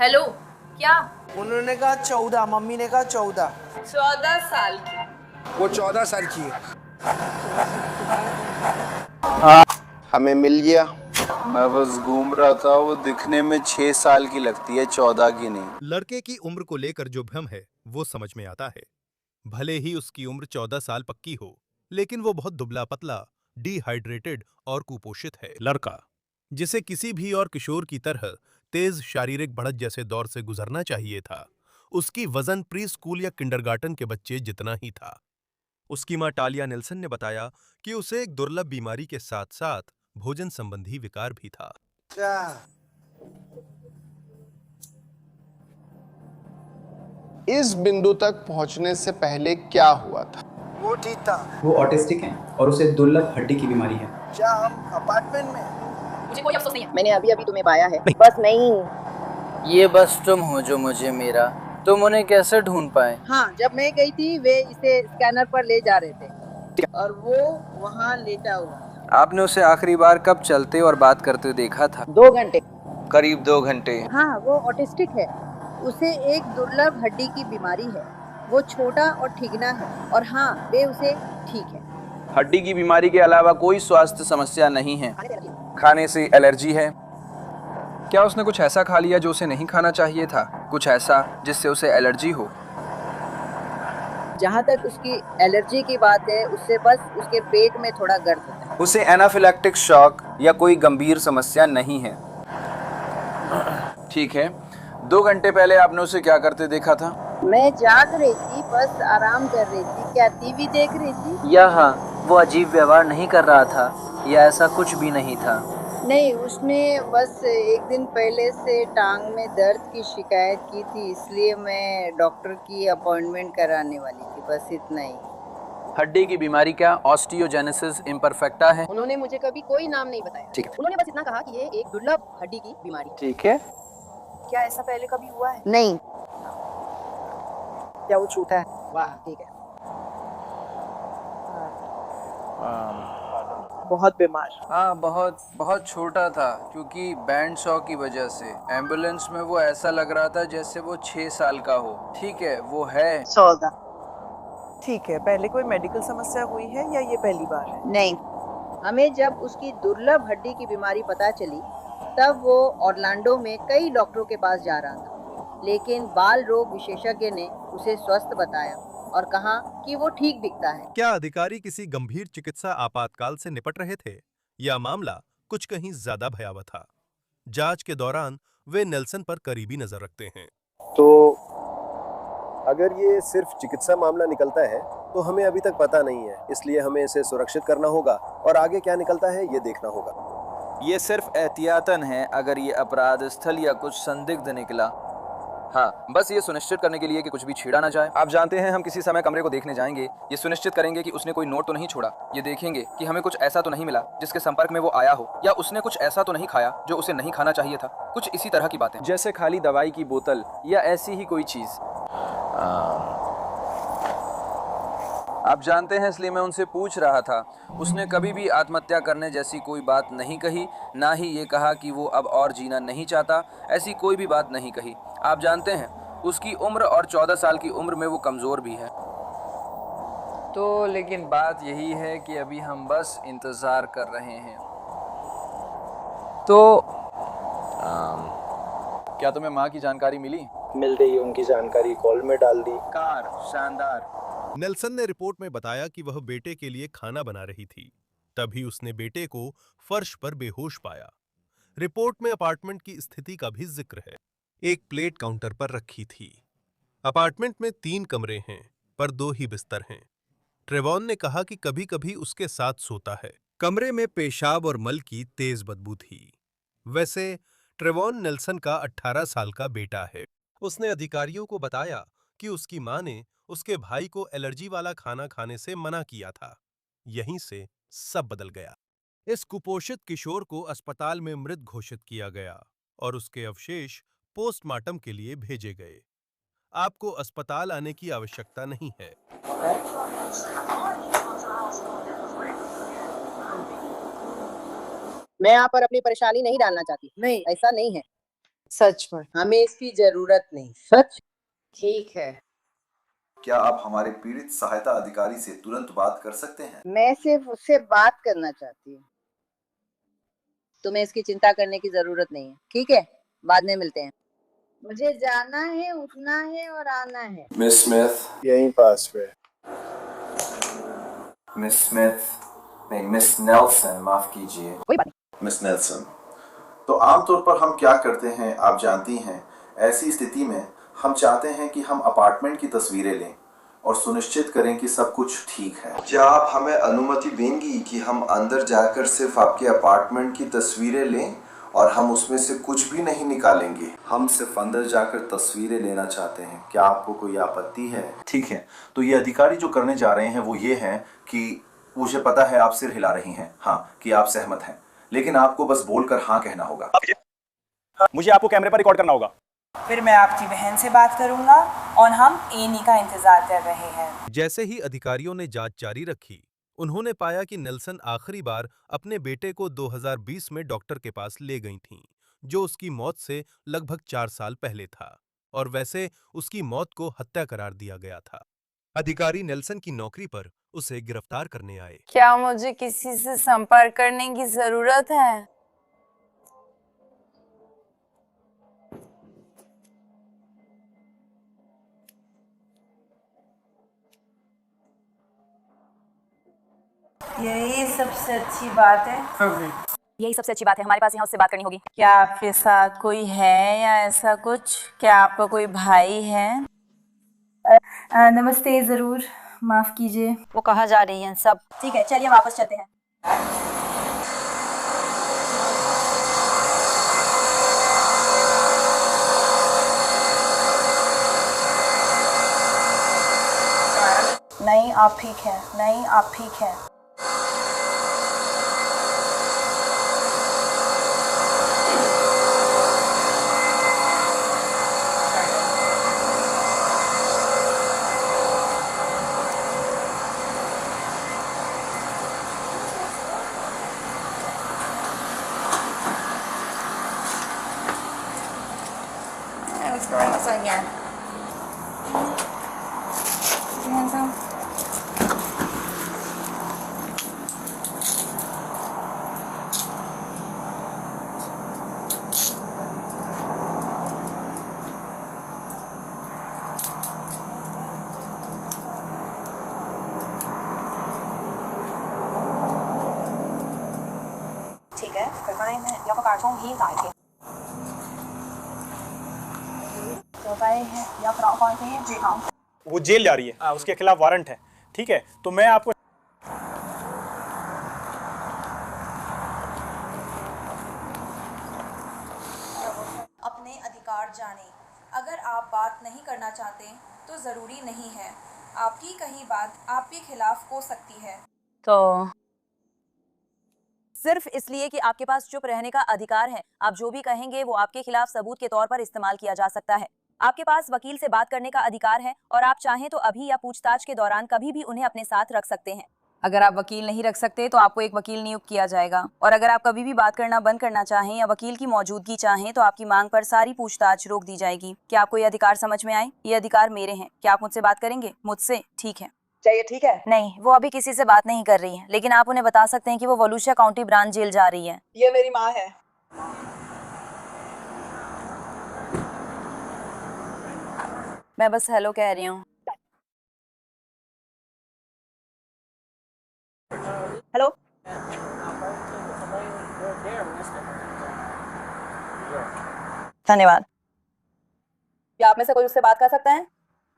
हेलो, क्या? उन्होंने कहा 14, मम्मी ने कहा 14। 14 साल की। वो 14 साल की है। हमें मिल गया। मैं बस घूम रहा था, वो दिखने में 6 साल की लगती है, 14 की नहीं। लड़के की उम्र को लेकर जो भ्रम है वो समझ में आता है। भले ही उसकी उम्र 14 साल पक्की हो, लेकिन वो बहुत दुबला पतला, डिहाइड्रेटेड और कुपोषित है। लड़का जिसे किसी भी और किशोर की तरह तेज शारीरिक बढ़त जैसे दौर से गुजरना चाहिए था, उसकी वजन प्री स्कूल या किंडरगार्टन के बच्चे जितना ही था। उसकी मां टालिया नेल्सन ने बताया कि उसे एक दुर्लभ बीमारी के साथ साथ भोजन संबंधी विकार भी था। इस बिंदु तक पहुंचने से पहले क्या हुआ था? वो ठीक था। वो ऑटिस्टिक है और उसे दुर्लभ हड्डी की बीमारी है। क्या हम अपार्टमेंट में? मुझे कोई अफसोस नहीं है। मैंने अभी तुम्हें पाया है। बस नहीं, ये बस तुम हो जो मुझे मेरा। तुम उन्हें कैसे ढूंढ पाए? हाँ, जब मैं गई थी वे इसे स्कैनर पर ले जा रहे थे और वो वहाँ लेटा हुआ। आपने उसे आखिरी बार कब चलते और बात करते हुए देखा था? 2 घंटे। करीब 2 घंटे। हाँ, वो ऑटिस्टिक है। उसे एक दुर्लभ हड्डी की बीमारी है। वो छोटा और ठिगना है और हाँ, वे उसे ठीक है। हड्डी की बीमारी के अलावा कोई स्वास्थ्य समस्या नहीं है। खाने से एलर्जी है? क्या उसने कुछ ऐसा खा लिया जो उसे नहीं खाना चाहिए था? कुछ ऐसा जिससे उसे एलर्जी हो? जहाँ तक उसकी एलर्जी की बात है, उससे बस उसके पेट में थोड़ा दर्द होता है। उसे एनाफिलैक्टिक शॉक या कोई गंभीर समस्या नहीं है। ठीक है। 2 घंटे पहले आपने उसे क्या करते देखा था? मैं जाग रही थी, बस आराम कर रही थी। क्या टीवी देख रही थी? या हाँ, वो अजीब व्यवहार नहीं कर रहा था या ऐसा कुछ भी नहीं था? नहीं, उसने बस एक दिन पहले से टांग में दर्द की शिकायत की थी, इसलिए मैं डॉक्टर की अपॉइंटमेंट कराने वाली थी, बस इतना ही। हड्डी की बीमारी क्या ऑस्टियोजेनेसिस इम्परफेक्टा है? उन्होंने मुझे कभी कोई नाम नहीं बताया। ठीक है। उन्होंने बस इतना कहा कि ये एक दुर्लभ हड्डी की बीमारी। ठीक है। क्या ऐसा पहले कभी हुआ है? नहीं। क्या वो छोटा है? वाह, ठीक है। बहुत बीमार। हाँ, बहुत छोटा था क्योंकि बैंड शॉ की वजह से एम्बुलेंस में वो ऐसा लग रहा था जैसे वो 6 साल का हो। ठीक है, वो है 14। ठीक है, पहले कोई मेडिकल समस्या हुई है या ये पहली बार है? नहीं, हमें जब उसकी दुर्लभ हड्डी की बीमारी पता चली तब वो ऑरलैंडो में कई डॉक्टरों के पास जा रहा था, लेकिन बाल रोग विशेषज्ञ ने उसे स्वस्थ बताया और कहा कि वो ठीक दिखता है। क्या अधिकारी किसी गंभीर चिकित्सा आपातकाल से निपट रहे थे या मामला कुछ कहीं ज्यादा भयावह था? जांच के दौरान वे नेल्सन पर करीबी नजर रखते हैं। तो अगर ये सिर्फ चिकित्सा मामला निकलता है तो हमें अभी तक पता नहीं है, इसलिए हमें इसे सुरक्षित करना होगा और आगे क्या निकलता है ये देखना होगा। ये सिर्फ एहतियातन है। अगर ये अपराध स्थल या कुछ संदिग्ध निकला, हाँ, बस ये सुनिश्चित करने के लिए कि कुछ भी छेड़ा ना जाए। आप जानते हैं, हम किसी समय कमरे को देखने जाएंगे, ये सुनिश्चित करेंगे कि उसने कोई नोट तो नहीं छोड़ा, ये देखेंगे कि हमें कुछ ऐसा तो नहीं मिला जिसके संपर्क में वो आया हो, या उसने कुछ ऐसा तो नहीं खाया जो उसे नहीं खाना चाहिए था। कुछ इसी तरह की बातें, जैसे खाली दवाई की बोतल या ऐसी ही कोई चीज। आप जानते हैं, इसलिए मैं उनसे पूछ रहा था। उसने कभी भी आत्महत्या करने जैसी कोई बात नहीं कही, ना ही ये कहा कि वो अब और जीना नहीं चाहता। ऐसी कोई भी बात नहीं कही। आप जानते हैं, उसकी उम्र और 14 साल की उम्र में वो कमज़ोर भी है। तो लेकिन बात यही है कि अभी हम बस इंतज़ार कर रहे हैं। तो क्या तुम्हें माँ की जानकारी मिली? मिल गई, उनकी जानकारी कॉल में डाल दी। कार, शानदार। नेल्सन ने रिपोर्ट में बताया कि वह बेटे के लिए खाना बना रही थी, तभी उसने बेटे को फर्श पर बेहोश पाया। रिपोर्ट में अपार्टमेंट की स्थिति का भी जिक्र है। एक प्लेट काउंटर पर रखी थी। अपार्टमेंट में 3 कमरे हैं, पर 2 ही बिस्तर हैं। ट्रेवॉन ने कहा कि कभी-कभी उसके साथ सोता है। कमरे में पेशाब और मल की तेज बदबू थी। वैसे ट्रेवॉन नेल्सन का 18 साल का बेटा है। उसने अधिकारियों को बताया कि उसकी मां ने उसके भाई को एलर्जी वाला खाना खाने से मना किया था। यहीं से सब बदल गया। इस कुपोषित किशोर को अस्पताल में मृत घोषित किया गया और उसके अवशेष पोस्टमार्टम के लिए भेजे गए। आपको अस्पताल आने की आवश्यकता नहीं है। मैं यहाँ पर अपनी परेशानी नहीं डालना चाहती। नहीं, ऐसा नहीं है। सच में हमें इसकी जरूरत नहीं। सच? ठीक है। क्या आप हमारे पीड़ित सहायता अधिकारी से तुरंत बात कर सकते हैं? मैं सिर्फ उससे बात करना चाहती हूँ। तुम्हें इसकी चिंता करने की जरूरत नहीं है, ठीक है? बाद में मिलते हैं। मुझे जाना है, उठना है और आना है। मिस स्मिथ यहीं पास पे। मिस स्मिथ नहीं, मिस नेल्सन, माफ कीजिए। कोई बात नहीं। मिस नेल्सन, तो आमतौर पर हम क्या करते हैं आप जानती हैं, ऐसी स्थिति में हम चाहते हैं कि हम अपार्टमेंट की तस्वीरें लें और सुनिश्चित करें कि सब कुछ ठीक है। क्या आप हमें अनुमति देंगी कि हम अंदर जाकर सिर्फ आपके अपार्टमेंट की तस्वीरें लें और हम उसमें से कुछ भी नहीं निकालेंगे? हम सिर्फ अंदर जाकर तस्वीरें लेना चाहते हैं। क्या आपको कोई आपत्ति है? ठीक है, तो ये अधिकारी जो करने जा रहे हैं वो ये है कि मुझे पता है आप सिर हिला रही हैं, हाँ, कि आप सहमत हैं, लेकिन आपको बस बोलकर हाँ कहना होगा। मुझे आपको कैमरे पर रिकॉर्ड करना होगा। फिर मैं आपकी बहन से बात करूंगा और हम एनी का इंतजार कर रहे हैं। जैसे ही अधिकारियों ने जांच जारी रखी, उन्होंने पाया कि नेल्सन आखिरी बार अपने बेटे को 2020 में डॉक्टर के पास ले गई थीं, जो उसकी मौत से लगभग 4 साल पहले था, और वैसे उसकी मौत को हत्या करार दिया गया था। अधिकारी नेल्सन की नौकरी पर उसे गिरफ्तार करने आए। क्या मुझे किसी से संपर्क करने की जरूरत है? यही सबसे अच्छी बात है। यही सबसे अच्छी बात है, हमारे पास यहाँ उससे बात करनी होगी। क्या आपके साथ कोई है या ऐसा कुछ? क्या आपका कोई भाई है? नमस्ते, जरूर, माफ कीजिए। वो कहाँ जा रही हैं सब? ठीक है, चलिए वापस चलते हैं। नहीं, आप ठीक हैं। नहीं, आप ठीक हैं। What's going on again? Handsome. ठीक है, 佢翻咧有個大風牽大嘅。वो जेल जा रही है, उसके खिलाफ वारंट है। ठीक है, तो मैं आपको अपने अधिकार जाने। अगर आप बात नहीं करना चाहते तो ज़रूरी नहीं है। आपकी कही बात आपके खिलाफ हो सकती है। तो सिर्फ इसलिए कि आपके पास चुप रहने का अधिकार है, आप जो भी कहेंगे वो आपके खिलाफ सबूत के तौर पर इस्तेमाल किया जा सकता है। आपके पास वकील से बात करने का अधिकार है और आप चाहें तो अभी या पूछताछ के दौरान कभी भी उन्हें अपने साथ रख सकते हैं। अगर आप वकील नहीं रख सकते तो आपको एक वकील नियुक्त किया जाएगा, और अगर आप कभी भी बात करना बंद करना चाहें या वकील की मौजूदगी चाहें तो आपकी मांग पर सारी पूछताछ रोक दी जाएगी। क्या आपको ये अधिकार समझ में आए? ये अधिकार मेरे हैं। क्या आप मुझसे बात करेंगे? मुझसे? ठीक है। चाहिए, ठीक है। नहीं, वो अभी किसी से बात नहीं कर रही है, लेकिन आप उन्हें बता सकते हैं कि वो वोलूशिया काउंटी ब्रांच जेल जा रही है। ये मेरी माँ है। मैं बस हेलो कह रही हूँ। हेलो। धन्यवाद। क्या आप में से कोई उससे बात कर सकता है?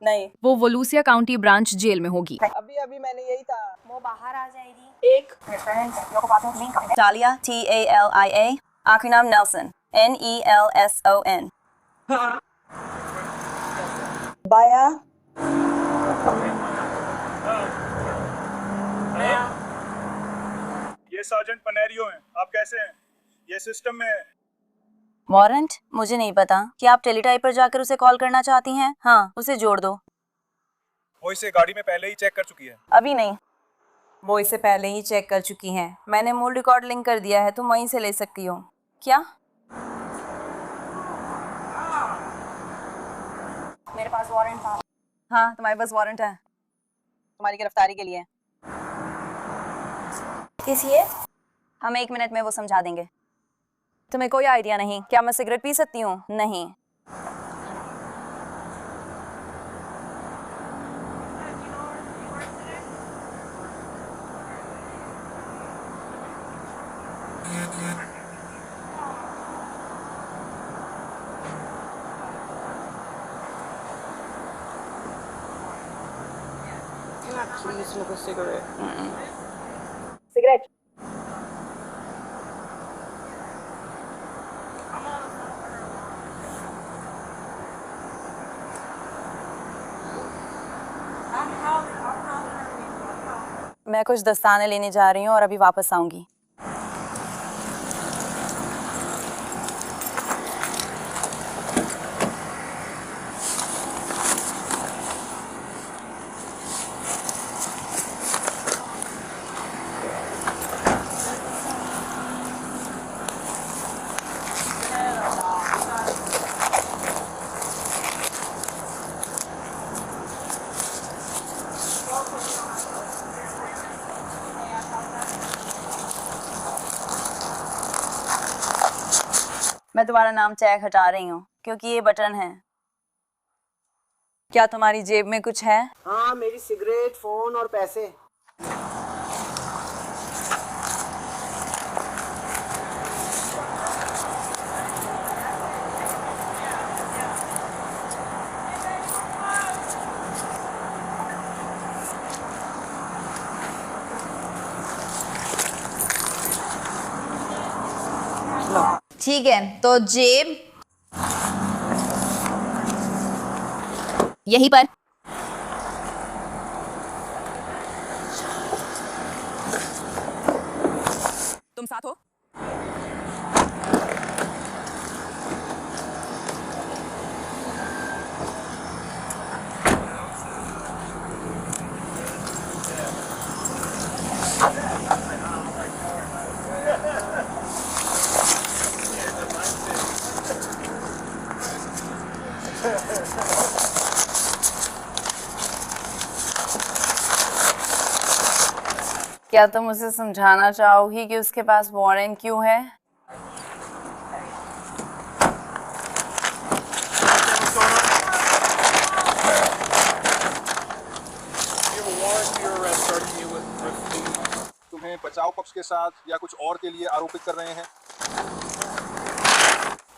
नहीं, वो वोलूसिया काउंटी ब्रांच जेल में होगी। अभी मैंने यही था। वो बाहर आ जाएगी। एक टालिया, TALIA, आखिरी नाम नेल्सन, NELSON। बाया। ये सार्जेंट पनेरियो हैं। आप कैसे हैं? ये सिस्टम में वारंट? मुझे नहीं पता। क्या आप टेलीटाइप पर जाकर उसे कॉल करना चाहती हैं? हाँ, उसे जोड़ दो। वो इसे गाड़ी में पहले ही चेक कर चुकी है। अभी नहीं, वो इसे पहले ही चेक कर चुकी हैं। मैंने मूल रिकॉर्ड लिंक कर दिया है, तुम वहीं से ले सकती हो। क्या? मेरे पास वारंट था। हाँ, तुम्हारे पास वारंट है तुम्हारी गिरफ्तारी के लिए। किस लिए? हम 1 मिनट में वो समझा देंगे। तुम्हें कोई आइडिया नहीं? क्या मैं सिगरेट पी सकती हूँ? नहीं। Can I please smoke a cigarette? Cigarette? मैं कुछ दस्ताने लेने जा रही हूँ और अभी वापस आऊंगी। मैं तुम्हारा नाम चेक हटा रही हूँ क्योंकि ये बटन है। क्या तुम्हारी जेब में कुछ है? हाँ, मेरी सिगरेट, फोन और पैसे। ठीक है, तो जेब यहीं पर। तुम साथ हो? क्या तुम उसे समझाना चाहोगी कि उसके पास वारंट क्यों है? तुम्हें बचाव पक्ष के साथ या कुछ और के लिए आरोपित कर रहे हैं।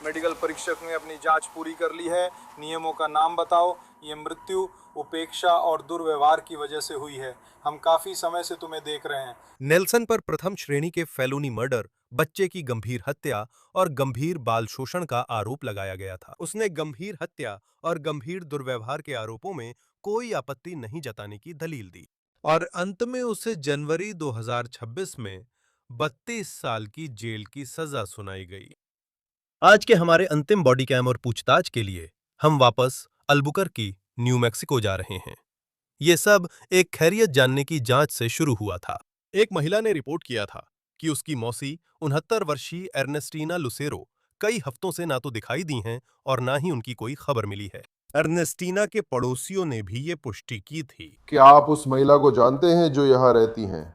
मेडिकल परीक्षक ने अपनी जांच पूरी कर ली है। नियमों का नाम बताओ। ये मृत्यु उपेक्षा और दुर्व्यवहार की वजह से हुई है। हम काफी समय से तुम्हें देख रहे हैं। नेल्सन पर प्रथम श्रेणी के फेलोनी मर्डर, बच्चे की गंभीर हत्या और गंभीर बाल शोषण का आरोप लगाया गया था। उसने गंभीर हत्या और गंभीर दुर्व्यवहार के आरोपों में कोई आपत्ति नहीं जताने की दलील दी और अंत में उसे जनवरी 2026 में 32 साल की जेल की सजा सुनाई गई। आज के हमारे अंतिम बॉडी कैम और पूछताछ के लिए हम वापस अल्बुकर्की, न्यू मैक्सिको जा रहे हैं। ये सब एक खैरियत जानने की जांच से शुरू हुआ था। एक महिला ने रिपोर्ट किया था कि उसकी मौसी 69 वर्षीय एर्नेस्टीना लुसेरो कई हफ्तों से ना तो दिखाई दी हैं और ना ही उनकी कोई खबर मिली है। एर्नेस्टीना के पड़ोसियों ने भी ये पुष्टि की थी। क्या आप उस महिला को जानते हैं जो यहाँ रहती हैं?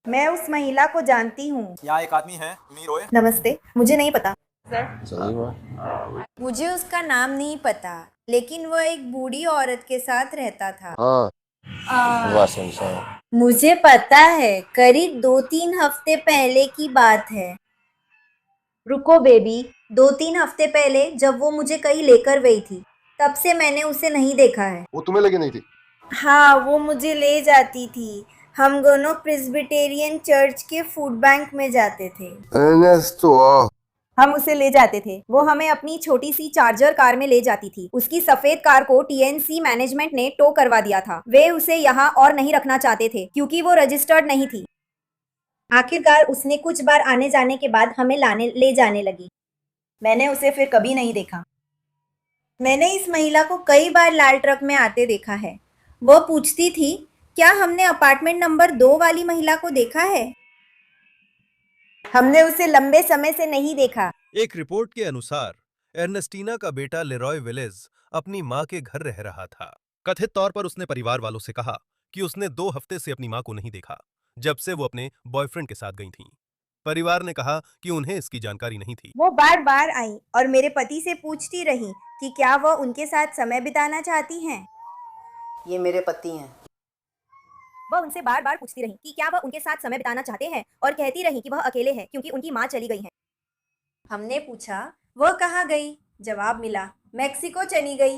मैं उस महिला को जानती हूँ। यहाँ एक आदमी है, मीरोए। नमस्ते, मुझे नहीं पता सही बात। मुझे उसका नाम नहीं पता, लेकिन वो एक बूढ़ी औरत के साथ रहता था। हाँ। मुझे पता है, करीब 2-3 हफ्ते पहले की बात है। रुको बेबी, 2-3 हफ्ते पहले जब वो मुझे कहीं लेकर गई थी, तब से मैंने उसे नहीं देखा है। वो तुम्हें लेके नहीं थी? हाँ, वो मुझे ले जाती थी। हम दोनों प्रेस्बिटेरियन चर्च के फूड बैंक में जाते थे। हम उसे ले जाते थे। वो हमें अपनी छोटी सी चार्जर कार में ले जाती थी। उसकी सफेद कार को टीएनसी मैनेजमेंट ने टो करवा दिया था। वे उसे यहाँ और नहीं रखना चाहते थे क्योंकि वो रजिस्टर्ड नहीं थी। आखिरकार उसने कुछ बार आने जाने के बाद हमें ले जाने लगी। मैंने उसे फिर कभी नहीं देखा। मैंने इस महिला को कई बार लाल ट्रक में आते देखा है। वो पूछती थी, क्या हमने अपार्टमेंट नंबर 2 वाली महिला को देखा है? हमने उसे लंबे समय से नहीं देखा। एक रिपोर्ट के अनुसार एर्नेस्टीना का बेटा लेरॉय विलेज अपनी मां के घर रह रहा था। कथित तौर पर उसने परिवार वालों से कहा कि उसने 2 हफ्ते से अपनी मां को नहीं देखा, जब से वो अपने बॉयफ्रेंड के साथ गई थीं। परिवार ने कहा कि उन्हें इसकी जानकारी नहीं थी। वो बार बार आई और मेरे पति से पूछती रही कि क्या वह उनके साथ समय बिताना चाहती हैं। ये मेरे पति हैं। वह उनसे बार बार पूछती रही कि क्या वह उनके साथ समय बिताना चाहते हैं और कहती रही कि वह अकेले है क्योंकि उनकी माँ चली गई है। हमने पूछा, वह कहाँ गई? जवाब मिला, मेक्सिको चली गई।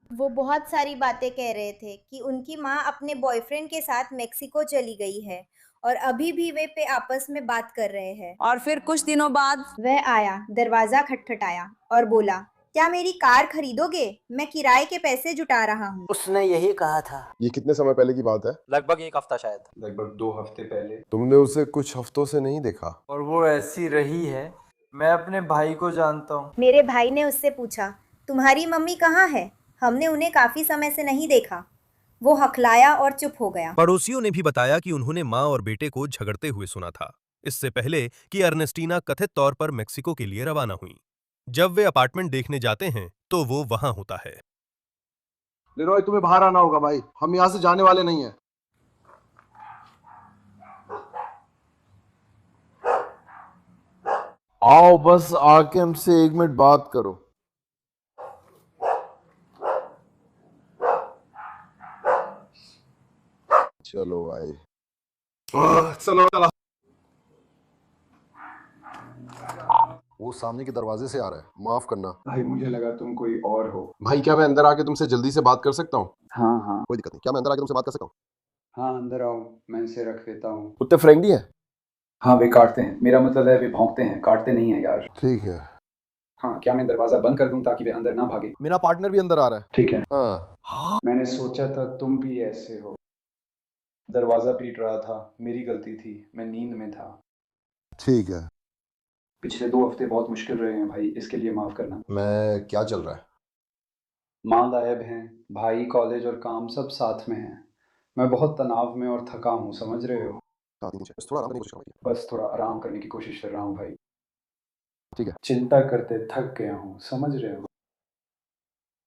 वो बहुत सारी बातें कह रहे थे कि उनकी माँ अपने बॉयफ्रेंड के साथ मेक्सिको चली गई है और अभी भी वे पे आपस में बात कर रहे हैं। और फिर कुछ दिनों बाद वह आया, दरवाजा खटखटाया और बोला, क्या मेरी कार खरीदोगे? मैं किराए के पैसे जुटा रहा हूँ। उसने यही कहा था। ये कितने समय पहले की बात है? लगभग 1 हफ्ता शायद। लगभग 2 हफ्ते पहले। तुमने उसे कुछ हफ्तों से नहीं देखा और वो ऐसी रही है। मैं अपने भाई को जानता हूँ। मेरे भाई ने उससे पूछा, तुम्हारी मम्मी कहाँ है? हमने उन्हें काफी समय से नहीं देखा। वो हकलाया और चुप हो गया। पड़ोसियों ने भी बताया कि उन्होंने मां और बेटे को झगड़ते हुए सुना था, इससे पहले कि अर्नेस्टीना कथित तौर पर मेक्सिको के लिए रवाना हुई। जब वे अपार्टमेंट देखने जाते हैं तो वो वहां होता है। लेरॉय, तुम्हें बाहर आना होगा भाई, हम यहाँ से जाने वाले नहीं हैं। आओ बस आके हमसे 1 मिनट बात करो। चलो भाई। चलो चलो। वो सामने के दरवाजे से आ रहा है, माफ करना भाई, मुझे लगा तुम कोई और हो। भाई। क्या मैं अंदर आके तुमसे जल्दी से बात कर सकता हूँ? हाँ हाँ कोई दिक्कत नहीं, क्या मैं अंदर आके तुमसे बात कर सकता हूँ? हाँ, अंदर आओ, मैं इसे रख देता हूँ। कुत्ते फ्रेंडली है? हाँ, वे काटते हैं, मेरा मतलब है वे भौंकते हैं, काटते नहीं है यार। ठीक है। हाँ, क्या मैं दरवाजा बंद कर दूं ताकि वे अंदर ना भागे? मेरा पार्टनर भी अंदर आ रहा है। ठीक है। हाँ। मैंने सोचा था तुम भी ऐसे हो। दरवाजा पीट रहा था, मेरी गलती थी, मैं नींद में था। ठीक है। पिछले 2 हफ्ते बहुत मुश्किल रहे हैं भाई, इसके लिए माफ करना। मैं क्या चल रहा है? माँ गायब हैं, भाई कॉलेज और काम सब साथ में हैं। मैं बहुत तनाव में और थका हूँ, समझ रहे हो? बस थोड़ा आराम करने की कोशिश करो। बस थोड़ा आराम करने की कोशिश कर रहा हूँ भाई। ठीक है। चिंता करते थक गया हूँ, समझ रहे हो?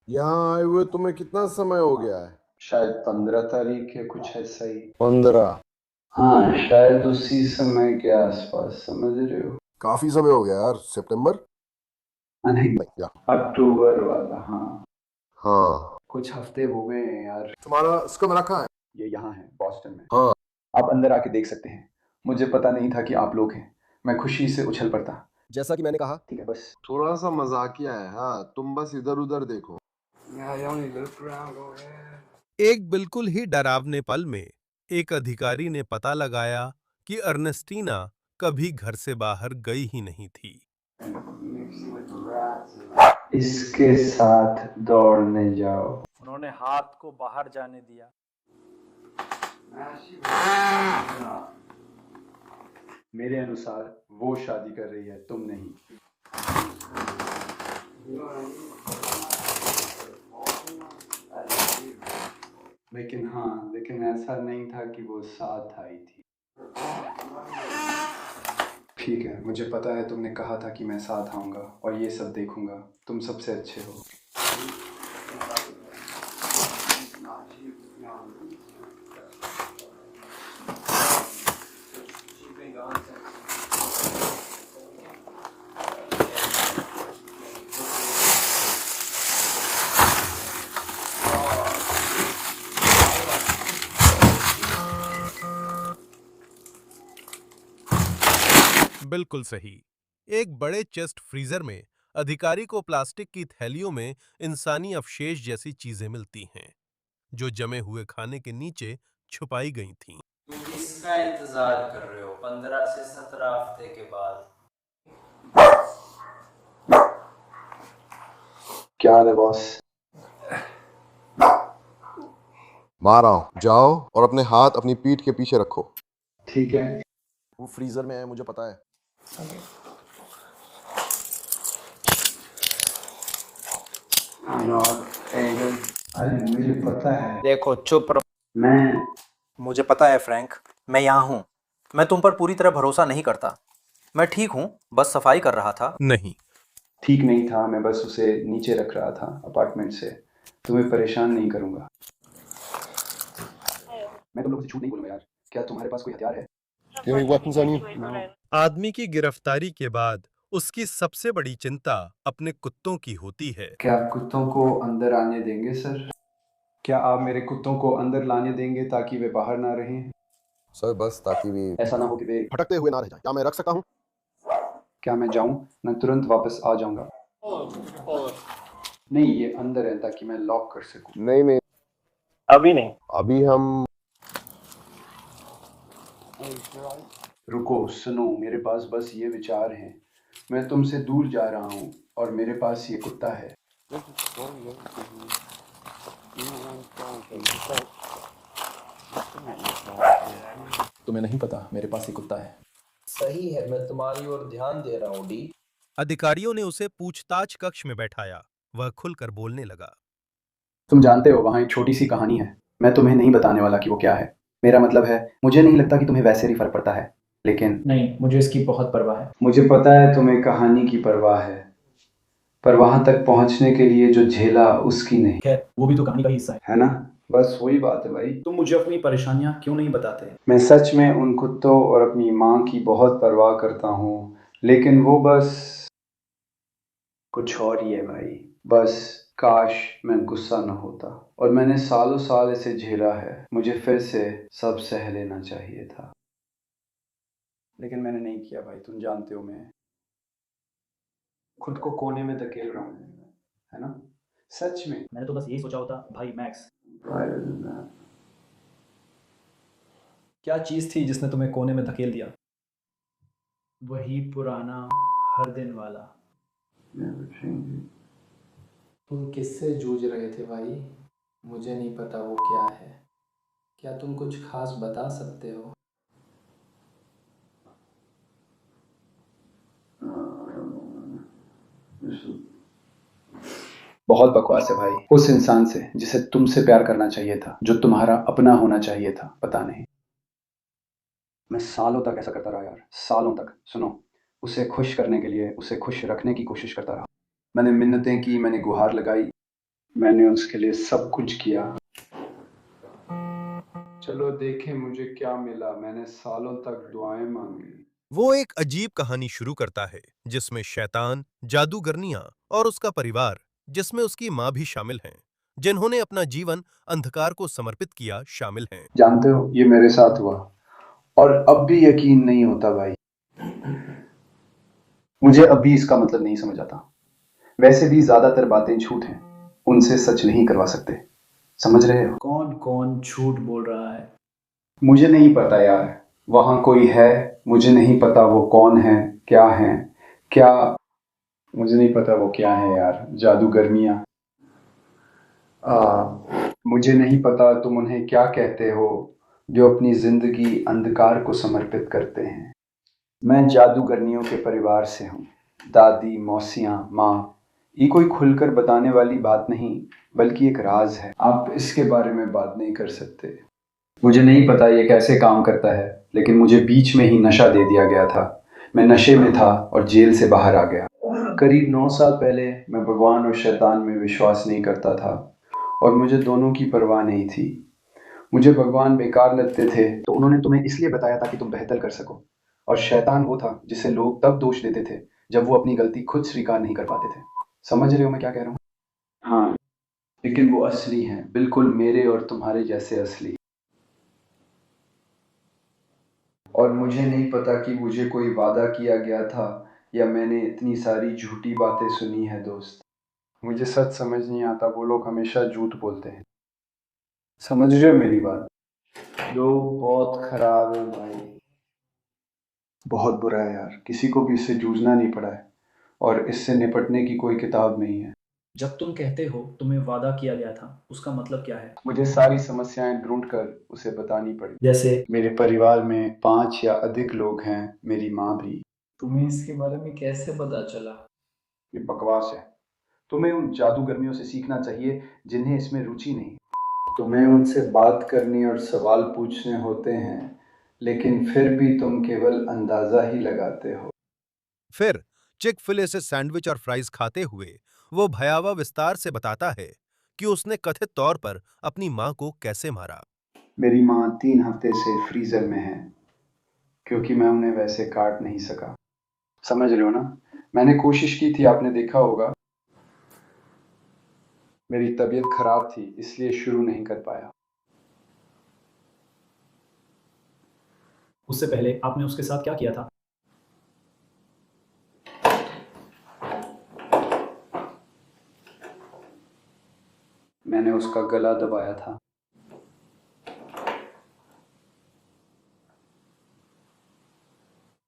यहाँ आए हुए तुम्हें कितना समय हो गया है? शायद 15 तारीख या कुछ ऐसा ही। 15? हाँ, शायद उसी समय के आसपास, समझ रहे हो? काफी समय हो गया यार। सितंबर? नहीं, यार अक्टूबर वाला। हाँ हाँ। कुछ हफ्ते हो गए हैं यार। तुम्हारा इसको में रखा है? ये यहाँ है, बॉस्टन में। हाँ। आप अंदर आके देख सकते हैं। मुझे पता नहीं था कि आप लोग हैं, मैं खुशी से उछल पड़ता। जैसा कि मैंने कहा। ठीक है, बस थोड़ा सा मजाकिया है। हाँ, तुम बस इधर उधर देखो। एक बिल्कुल ही डरावने पल में एक अधिकारी ने पता लगाया कि अर्नेस्टीना कभी घर से बाहर गई ही नहीं थी। इसके साथ दौड़ने जाओ। उन्होंने हाथ को बाहर जाने दिया। मेरे अनुसार वो शादी कर रही है, तुम नहीं। लेकिन ऐसा नहीं था कि वो साथ आई थी। ठीक है, मुझे पता है तुमने कहा था कि मैं साथ आऊंगा और ये सब देखूंगा। तुम सबसे अच्छे हो। बिल्कुल सही। एक बड़े चेस्ट फ्रीजर में अधिकारी को प्लास्टिक की थैलियों में इंसानी अवशेष जैसी चीजें मिलती हैं, जो जमे हुए खाने के नीचे छुपाई गई थीं। तुम इसका इंतजार कर रहे हो 15 से 17 हफ्ते के बाद। क्या हाल है बॉस? मार रहा हूँ। जाओ और अपने हाथ अपनी पीठ के पीछे रखो। ठीक है। वो फ्रीजर में है, मुझे पता है। अरे मुझे पता है। देखो चुप रहो। मैं मुझे पता है फ्रैंक, मैं यहाँ हूँ। मैं तुम पर पूरी तरह भरोसा नहीं करता। मैं ठीक हूँ, बस सफाई कर रहा था। नहीं, ठीक नहीं था, मैं बस उसे नीचे रख रहा था अपार्टमेंट से। तुम्हें परेशान नहीं करूंगा। मैं तुम लोगों से झूठ नहीं बोलूंगा यार। क्या तुम्हारे पास कोई हथियार है? आदमी की गिरफ्तारी के बाद उसकी सबसे बड़ी चिंता अपने कुत्तों की होती है। क्या आप कुत्तों को अंदर आने देंगे सर? क्या आप मेरे कुत्तों को अंदर लाने देंगे ताकि वे बाहर ना रहें? सर बस ताकि भी ऐसा ना हो कि वे भटकते हुए ना रह जाए। क्या मैं रख सकता हूँ? क्या मैं जाऊं? मैं तुरंत वापस आ जाऊंगा। नहीं, ये अंदर है ताकि मैं लॉक कर सकूं। नहीं, अभी नहीं। अभी हम रुको, सुनो, मेरे पास बस ये विचार हैं। मैं तुमसे दूर जा रहा हूँ और मेरे पास ये कुत्ता है। तुम्हें नहीं पता, मेरे पास ये कुत्ता है। सही है, मैं तुम्हारी ओर ध्यान दे रहा हूँ डी। अधिकारियों ने उसे पूछताछ कक्ष में बैठाया। वह खुलकर बोलने लगा। तुम जानते हो, वहाँ एक छोटी सी कहानी है। मैं तुम्हें नहीं बताने वाला कि वो क्या है। मेरा मतलब है, मुझे नहीं लगता कि तुम्हें वैसे ही फर्क पड़ता है, लेकिन नहीं, मुझे इसकी बहुत परवाह है। मुझे पता है तुम्हें कहानी की परवाह है, पर वहां तक पहुंचने के लिए जो झेला उसकी नहीं। खैर, वो भी तो कहानी का ही हिस्सा है ना? बस वही बात है भाई। तुम मुझे अपनी परेशानियां क्यों नहीं बताते? मैं सच में उन कुत्तों और अपनी माँ की बहुत परवाह करता हूँ लेकिन वो बस कुछ और ही है भाई। बस काश मैं गुस्सा न होता, और मैंने सालों साल इसे झेला है। मुझे फिर से सब सह लेना चाहिए था, लेकिन मैंने नहीं किया भाई। तुम जानते हो मैं खुद को कोने में धकेल रहा हूँ, है ना? सच में मैंने तो बस यही सोचा होता भाई मैक्स। क्या चीज़ थी जिसने तुम्हें कोने में धकेल दिया? वही पुराना हर दिन वाला। तुम किससे जूझ रहे थे भाई? मुझे नहीं पता वो क्या है। क्या तुम कुछ खास बता सकते हो? बहुत बकवास है भाई। उस इंसान से जिसे तुमसे प्यार करना चाहिए था, जो तुम्हारा अपना होना चाहिए था, पता नहीं। मैं सालों तक ऐसा करता रहा यार, सालों तक। सुनो, उसे खुश करने के लिए, उसे खुश रखने की कोशिश करता रहा। मैंने मिन्नतें की, मैंने गुहार लगाई, मैंने उसके लिए सब कुछ किया। चलो देखें मुझे क्या मिला। मैंने सालों तक दुआएं मांगी। वो एक अजीब कहानी शुरू करता है जिसमें शैतान, जादूगरनियां और उसका परिवार, जिसमें उसकी मां भी शामिल हैं, जिन्होंने अपना जीवन अंधकार को समर्पित किया, शामिल हैं। जानते हो, ये मेरे साथ हुआ और अब भी यकीन नहीं होता भाई। मुझे अभी इसका मतलब नहीं समझ आता। वैसे भी ज्यादातर बातें झूठ हैं, उनसे सच नहीं करवा सकते, समझ रहे हो? कौन कौन झूठ बोल रहा है? मुझे नहीं पता यार। वहां कोई है, मुझे नहीं पता वो कौन है, क्या है, क्या, मुझे नहीं पता वो क्या है यार। जादूगरनियां, मुझे नहीं पता तुम उन्हें क्या कहते हो, जो अपनी जिंदगी अंधकार को समर्पित करते हैं। मैं जादूगरनियों के परिवार से हूँ। दादी, मौसियाँ, माँ। ये कोई खुलकर बताने वाली बात नहीं, बल्कि एक राज है। आप इसके बारे में बात नहीं कर सकते। मुझे नहीं पता ये कैसे काम करता है, लेकिन मुझे बीच में ही नशा दे दिया गया था। मैं नशे में था और जेल से बाहर आ गया। करीब 9 साल पहले मैं भगवान और शैतान में विश्वास नहीं करता था, और मुझे दोनों की परवाह नहीं थी। मुझे भगवान बेकार लगते थे, तो उन्होंने तुम्हें इसलिए बताया था कि तुम बेहतर कर सको, और शैतान वो था जिसे लोग तब दोष देते थे जब वो अपनी गलती खुद स्वीकार नहीं कर पाते थे। समझ रहे हो मैं क्या कह रहा हूँ? हाँ, लेकिन वो असली हैं, बिल्कुल मेरे और तुम्हारे जैसे असली। और मुझे नहीं पता कि मुझे कोई वादा किया गया था या मैंने इतनी सारी झूठी बातें सुनी है दोस्त। मुझे सच समझ नहीं आता। वो लोग हमेशा झूठ बोलते हैं। समझ रहे हो मेरी बात? लोग बहुत खराब है भाई, बहुत बुरा है यार। किसी को भी इससे जूझना नहीं पड़ा है, और इससे निपटने की कोई किताब नहीं है। जब तुम कहते हो तुम्हें वादा किया गया था, उसका मतलब क्या है? मुझे सारी समस्याएं ढूंढकर उसे बतानी पड़ी। जैसे? मेरे परिवार में 5 या अधिक लोग हैं, मेरी माँ भी। तुम्हें इसके बारे में कैसे पता चला? ये बकवास है। तुम्हें उन जादूगरनियों से सीखना चाहिए जिन्हें इसमें रुचि नहीं। तुम्हें उनसे बात करनी और सवाल पूछने होते हैं, लेकिन फिर भी तुम केवल अंदाजा ही लगाते हो। फिर चिक-फिल-ए से सैंडविच और फ्राइज खाते हुए वो भयावह विस्तार से बताता है कि उसने कथित तौर पर अपनी मां को कैसे मारा। मेरी माँ 3 हफ्ते से फ्रीजर में है, क्योंकि मैं उन्हें वैसे काट नहीं सका। समझ रहे हो ना? मैंने कोशिश की थी, आपने देखा होगा। मेरी तबीयत खराब थी, इसलिए शुरू नहीं कर पाया। उससे पहले आपने उसके साथ क्या किया था? मैंने उसका गला दबाया था।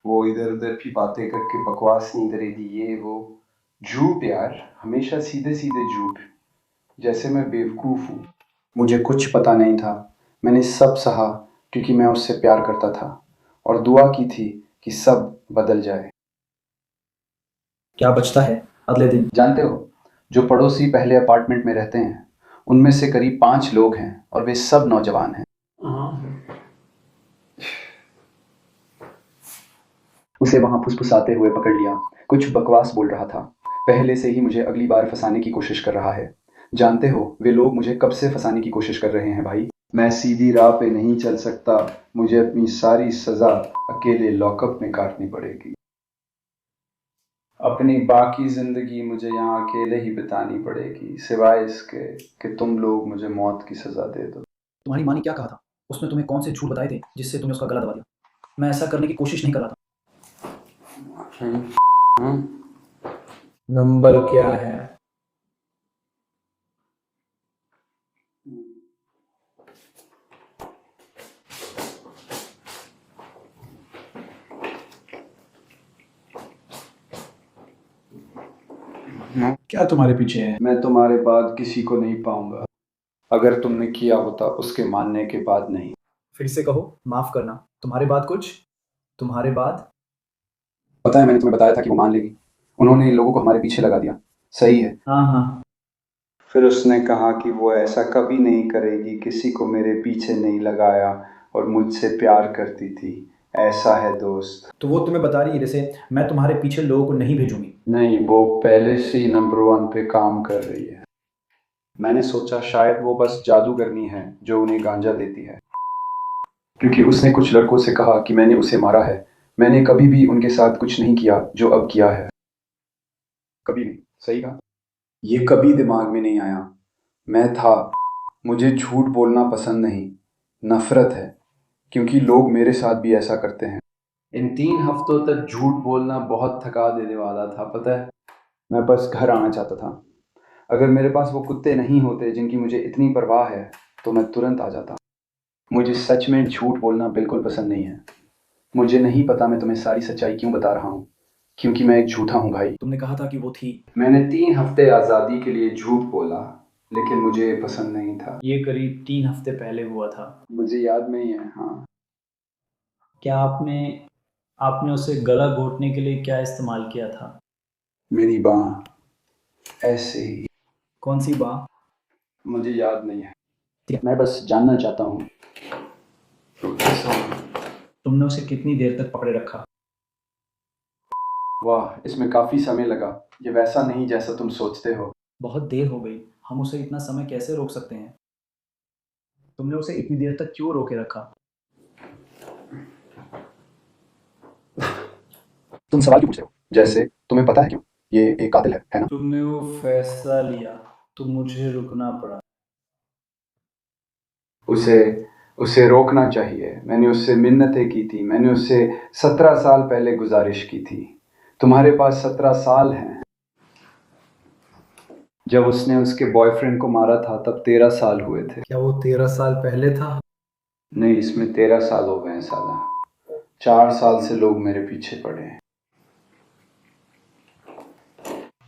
वो इधर उधर की बातें करके बकवास नहीं करेगी, ये वो झूठ यार, हमेशा सीधे सीधे झूठ, जैसे मैं बेवकूफ़ हूँ। मुझे कुछ पता नहीं था। मैंने सब सहा क्योंकि मैं उससे प्यार करता था, और दुआ की थी कि सब बदल जाए। क्या बचता है अगले दिन? जानते हो, जो पड़ोसी पहले अपार्टमेंट में रहते हैं, उनमें से करीब 5 लोग हैं, और वे सब नौजवान हैं। उसे वहां फुसफुसाते हुए पकड़ लिया। कुछ बकवास बोल रहा था। पहले से ही मुझे अगली बार फंसाने की कोशिश कर रहा है। जानते हो, वे लोग मुझे कब से फंसाने की कोशिश कर रहे हैं भाई? मैं सीधी राह पे नहीं चल सकता। मुझे अपनी सारी सजा अकेले लॉकअप में काटनी पड़ेगी। अपनी बाकी ज़िंदगी मुझे यहाँ अकेले ही बितानी पड़ेगी, सिवाय इसके कि तुम लोग मुझे मौत की सज़ा दे दो। तुम्हारी माँ ने क्या कहा था? उसने तुम्हें कौन से झूठ बताए थे जिससे तुमने उसका गला दबा दिया? मैं ऐसा करने की कोशिश नहीं कर रहा था। नंबर क्या है? क्या तुम्हारे पीछे है? मैं तुम्हारे बाद किसी को नहीं पाऊंगा। अगर तुमने किया होता उसके मानने के बाद नहीं। फिर से कहो, माफ करना। तुम्हारे बाद कुछ? तुम्हारे बाद? पता है, मैंने तुम्हें बताया था कि वो मान लेगी। उन्होंने इन लोगों को हमारे पीछे लगा दिया। सही है। हाँ हाँ। फिर उसने कहा कि वो ऐसा कभी नहीं करेगी, किसी को मेरे पीछे नहीं लगाया और मुझसे प्यार करती थी। ऐसा है दोस्त। तो वो तुम्हें बता रही है जैसे मैं तुम्हारे पीछे लोगों को नहीं भेजूंगी। नहीं, वो पहले से ही नंबर 1 पे काम कर रही है। मैंने सोचा शायद वो बस जादूगरनी है जो उन्हें गांजा देती है, क्योंकि उसने कुछ लड़कों से कहा कि मैंने उसे मारा है। मैंने कभी भी उनके साथ कुछ नहीं किया जो अब किया है, कभी नहीं। सही कहा। ये कभी दिमाग में नहीं आया। मैं था। मुझे झूठ बोलना पसंद नहीं, नफरत है, क्योंकि लोग मेरे साथ भी ऐसा करते हैं। इन 3 हफ्तों तक झूठ बोलना बहुत थका देने वाला था, पता है। मैं बस घर आना चाहता था। अगर मेरे पास वो कुत्ते नहीं होते जिनकी मुझे इतनी परवाह है तो मैं तुरंत आ जाता। मुझे सच में झूठ बोलना बिल्कुल पसंद नहीं है। मुझे नहीं पता मैं तुम्हें सारी सच्चाई क्यों बता रहा हूँ, क्योंकि मैं एक झूठा हूँ भाई। तुमने कहा था कि वो थी। मैंने 3 हफ्ते आज़ादी के लिए झूठ बोला, लेकिन मुझे ये पसंद नहीं था। ये करीब 3 हफ्ते पहले हुआ था। मुझे याद नहीं है। हाँ। क्या आपने उसे गला घोटने के लिए क्या इस्तेमाल किया था? मेरी बाँ, ऐसे ही। कौन सी बाँ? मुझे याद नहीं है। मैं बस जानना चाहता हूँ। तुमने उसे कितनी देर तक पकड़े रखा? वाह, इसमें काफी समय लगा। ये वैसा नहीं जैसा तुम सोचते हो। बहुत देर हो गई। हम उसे इतना समय कैसे रोक सकते हैं? तुमने उसे इतनी देर तक क्यों रोके रखा? तुम सवाल क्यों पूछ रहे हो? जैसे तुम्हें पता है क्यों? ये एक कातिल है ना? तुमने वो फैसला लिया तो मुझे रुकना पड़ा। उसे रोकना चाहिए। मैंने उससे मिन्नतें की थी। मैंने उससे 17 साल पहले गुजारिश की थी। तुम्हारे पास 17 साल हैं। जब उसने उसके बॉयफ्रेंड को मारा था तब 13 साल हुए थे। क्या वो 13 साल पहले था? नहीं, इसमें 13 साल हो गए हैं साला। 4 साल से लोग मेरे पीछे पड़े हैं।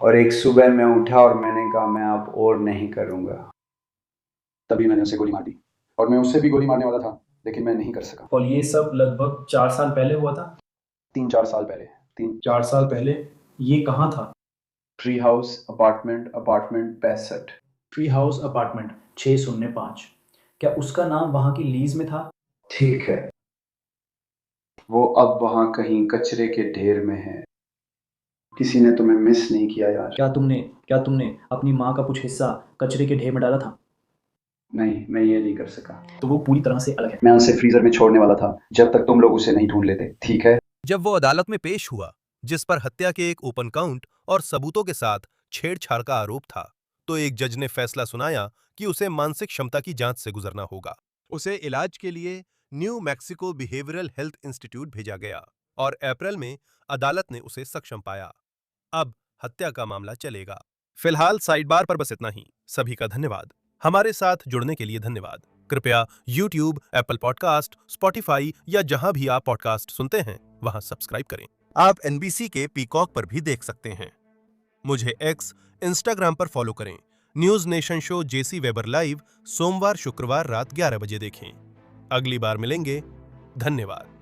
और एक सुबह मैं उठा और मैंने कहा मैं अब और नहीं करूँगा। तभी मैंने उसे गोली मार दी। और मैं उससे भी गोली मारने वाला था, लेकिन मैं नहीं कर सका। और ये सब लगभग 4 साल पहले हुआ था? 3-4 साल पहले। 4 साल पहले? ये कहाँ था? Tree house apartment 65। Tree house apartment 605। क्या उसका नाम वहाँ की लीज में था? ठीक है। वो अब वहाँ कहीं कचरे के ढेर में है। किसी ने तुम्हें मिस नहीं किया यार। क्या तुमने अपनी माँ का कुछ हिस्सा कचरे के ढेर में डाला था? नहीं, मैं ये नहीं कर सका। तो वो पूरी तरह से अलग है। मैं उसे फ्रीजर में छोड़ने वाला था जब तक तुम लोग उसे नहीं ढूंढ लेते, ठीक है? जब वो अदालत में पेश हुआ, जिस पर हत्या के एक ओपन काउंट और सबूतों के साथ छेड़छाड़ का आरोप था, तो एक जज ने फैसला सुनाया कि उसे मानसिक क्षमता की जांच से गुजरना होगा। उसे इलाज के लिए new Mexico behavioural health institute भेजा गया और अप्रैल में अदालत ने उसे सक्षम पाया। अब हत्या का मामला चलेगा। फिलहाल साइड बार पर बस इतना ही। सभी का धन्यवाद। हमारे साथ जुड़ने के लिए धन्यवाद। कृपया YouTube, Apple पॉडकास्ट, Spotify या जहां भी आप पॉडकास्ट सुनते हैं वहां सब्सक्राइब करें। आप NBC के पीकॉक पर भी देख सकते हैं। मुझे X, Instagram पर फॉलो करें। न्यूज नेशन शो जेसी वेबर लाइव सोमवार शुक्रवार रात 11 बजे देखें। अगली बार मिलेंगे। धन्यवाद।